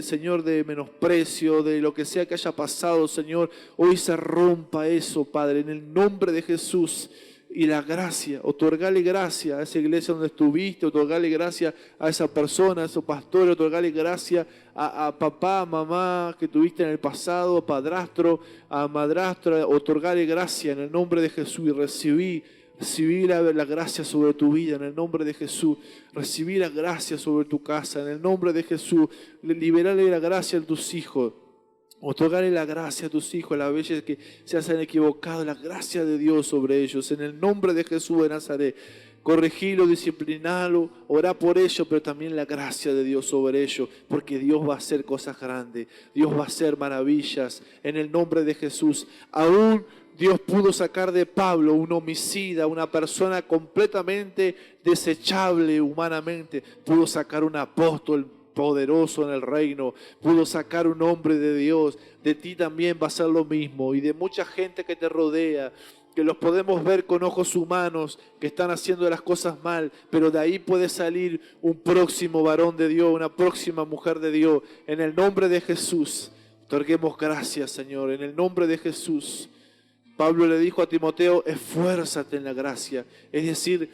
Señor, de menosprecio, de lo que sea que haya pasado, Señor, hoy se rompa eso, Padre, en el nombre de Jesús. Y la gracia, otorgale gracia a esa iglesia donde estuviste, otorgale gracia a esa persona, a esos pastores, otorgale gracia a papá, mamá que tuviste en el pasado, a padrastro, a madrastra, otorgale gracia en el nombre de Jesús y recibí la gracia sobre tu vida en el nombre de Jesús. Recibí la gracia sobre tu casa en el nombre de Jesús. Liberale la gracia a tus hijos. Otorgale la gracia a tus hijos, las veces que se hayan equivocado, la gracia de Dios sobre ellos, en el nombre de Jesús de Nazaret. Corregilo, disciplinalo, orá por ellos, pero también la gracia de Dios sobre ellos, porque Dios va a hacer cosas grandes, Dios va a hacer maravillas, en el nombre de Jesús. Aún Dios pudo sacar de Pablo un homicida, una persona completamente desechable humanamente, pudo sacar un apóstol poderoso en el reino, pudo sacar un hombre de Dios. De ti también va a ser lo mismo, y de mucha gente que te rodea, que los podemos ver con ojos humanos, que están haciendo las cosas mal, pero de ahí puede salir un próximo varón de Dios, una próxima mujer de Dios, en el nombre de Jesús. Otorguemos gracias, Señor, en el nombre de Jesús. Pablo le dijo a Timoteo, esfuérzate en la gracia, es decir,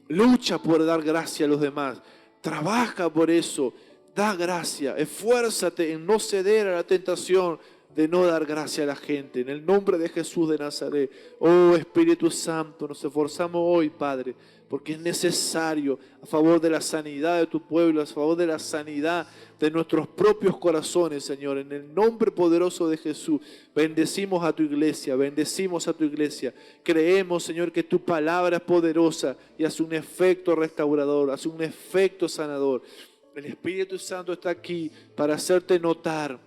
lucha por dar gracia a los demás, trabaja por eso. Da gracia, esfuérzate en no ceder a la tentación de no dar gracia a la gente. En el nombre de Jesús de Nazaret. Oh Espíritu Santo, nos esforzamos hoy, Padre, porque es necesario a favor de la sanidad de tu pueblo, a favor de la sanidad de nuestros propios corazones, Señor. En el nombre poderoso de Jesús, bendecimos a tu iglesia, bendecimos a tu iglesia. Creemos, Señor, que tu palabra es poderosa y hace un efecto restaurador, hace un efecto sanador. El Espíritu Santo está aquí para hacerte notar.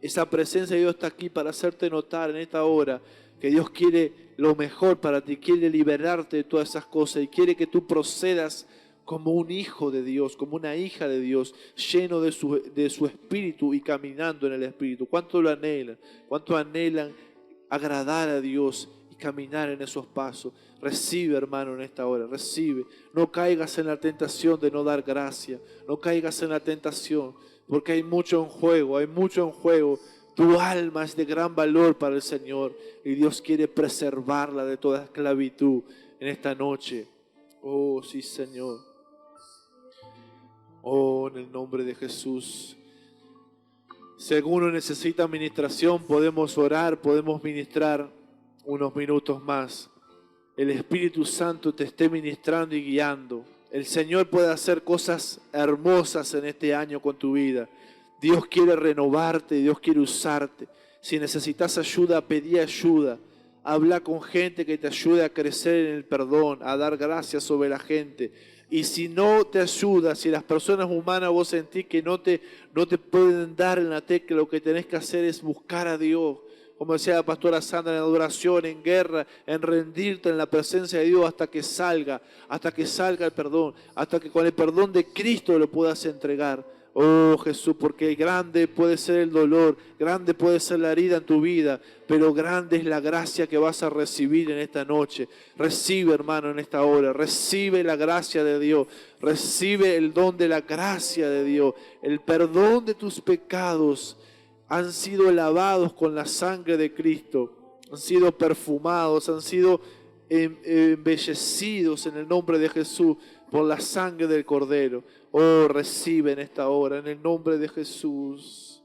Esa presencia de Dios está aquí para hacerte notar en esta hora que Dios quiere lo mejor para ti, quiere liberarte de todas esas cosas y quiere que tú procedas como un hijo de Dios, como una hija de Dios, lleno de su espíritu y caminando en el espíritu. ¿Cuánto lo anhelan? ¿Cuánto anhelan agradar a Dios y caminar en esos pasos? Recibe, hermano, en esta hora, recibe. No caigas en la tentación de no dar gracia, no caigas en la tentación, porque hay mucho en juego, hay mucho en juego. Tu alma es de gran valor para el Señor y Dios quiere preservarla de toda esclavitud en esta noche. Oh, sí, Señor. Oh, en el nombre de Jesús. Si alguno necesita administración, podemos orar, podemos ministrar unos minutos más. El Espíritu Santo te esté ministrando y guiando. El Señor puede hacer cosas hermosas en este año con tu vida. Dios quiere renovarte, Dios quiere usarte. Si necesitas ayuda, pedí ayuda. Habla con gente que te ayude a crecer en el perdón, a dar gracias sobre la gente. Y si no te ayuda, si las personas humanas vos sentís que no te pueden dar en la tecla, lo que tenés que hacer es buscar a Dios. Como decía la pastora Sandra, en adoración, en guerra, en rendirte en la presencia de Dios hasta que salga el perdón, hasta que con el perdón de Cristo lo puedas entregar. Oh Jesús, porque grande puede ser el dolor, grande puede ser la herida en tu vida, pero grande es la gracia que vas a recibir en esta noche. Recibe, hermano, en esta hora, recibe la gracia de Dios, recibe el don de la gracia de Dios, el perdón de tus pecados. Han sido lavados con la sangre de Cristo, han sido perfumados, han sido embellecidos en el nombre de Jesús por la sangre del Cordero. Oh, recibe en esta hora, en el nombre de Jesús.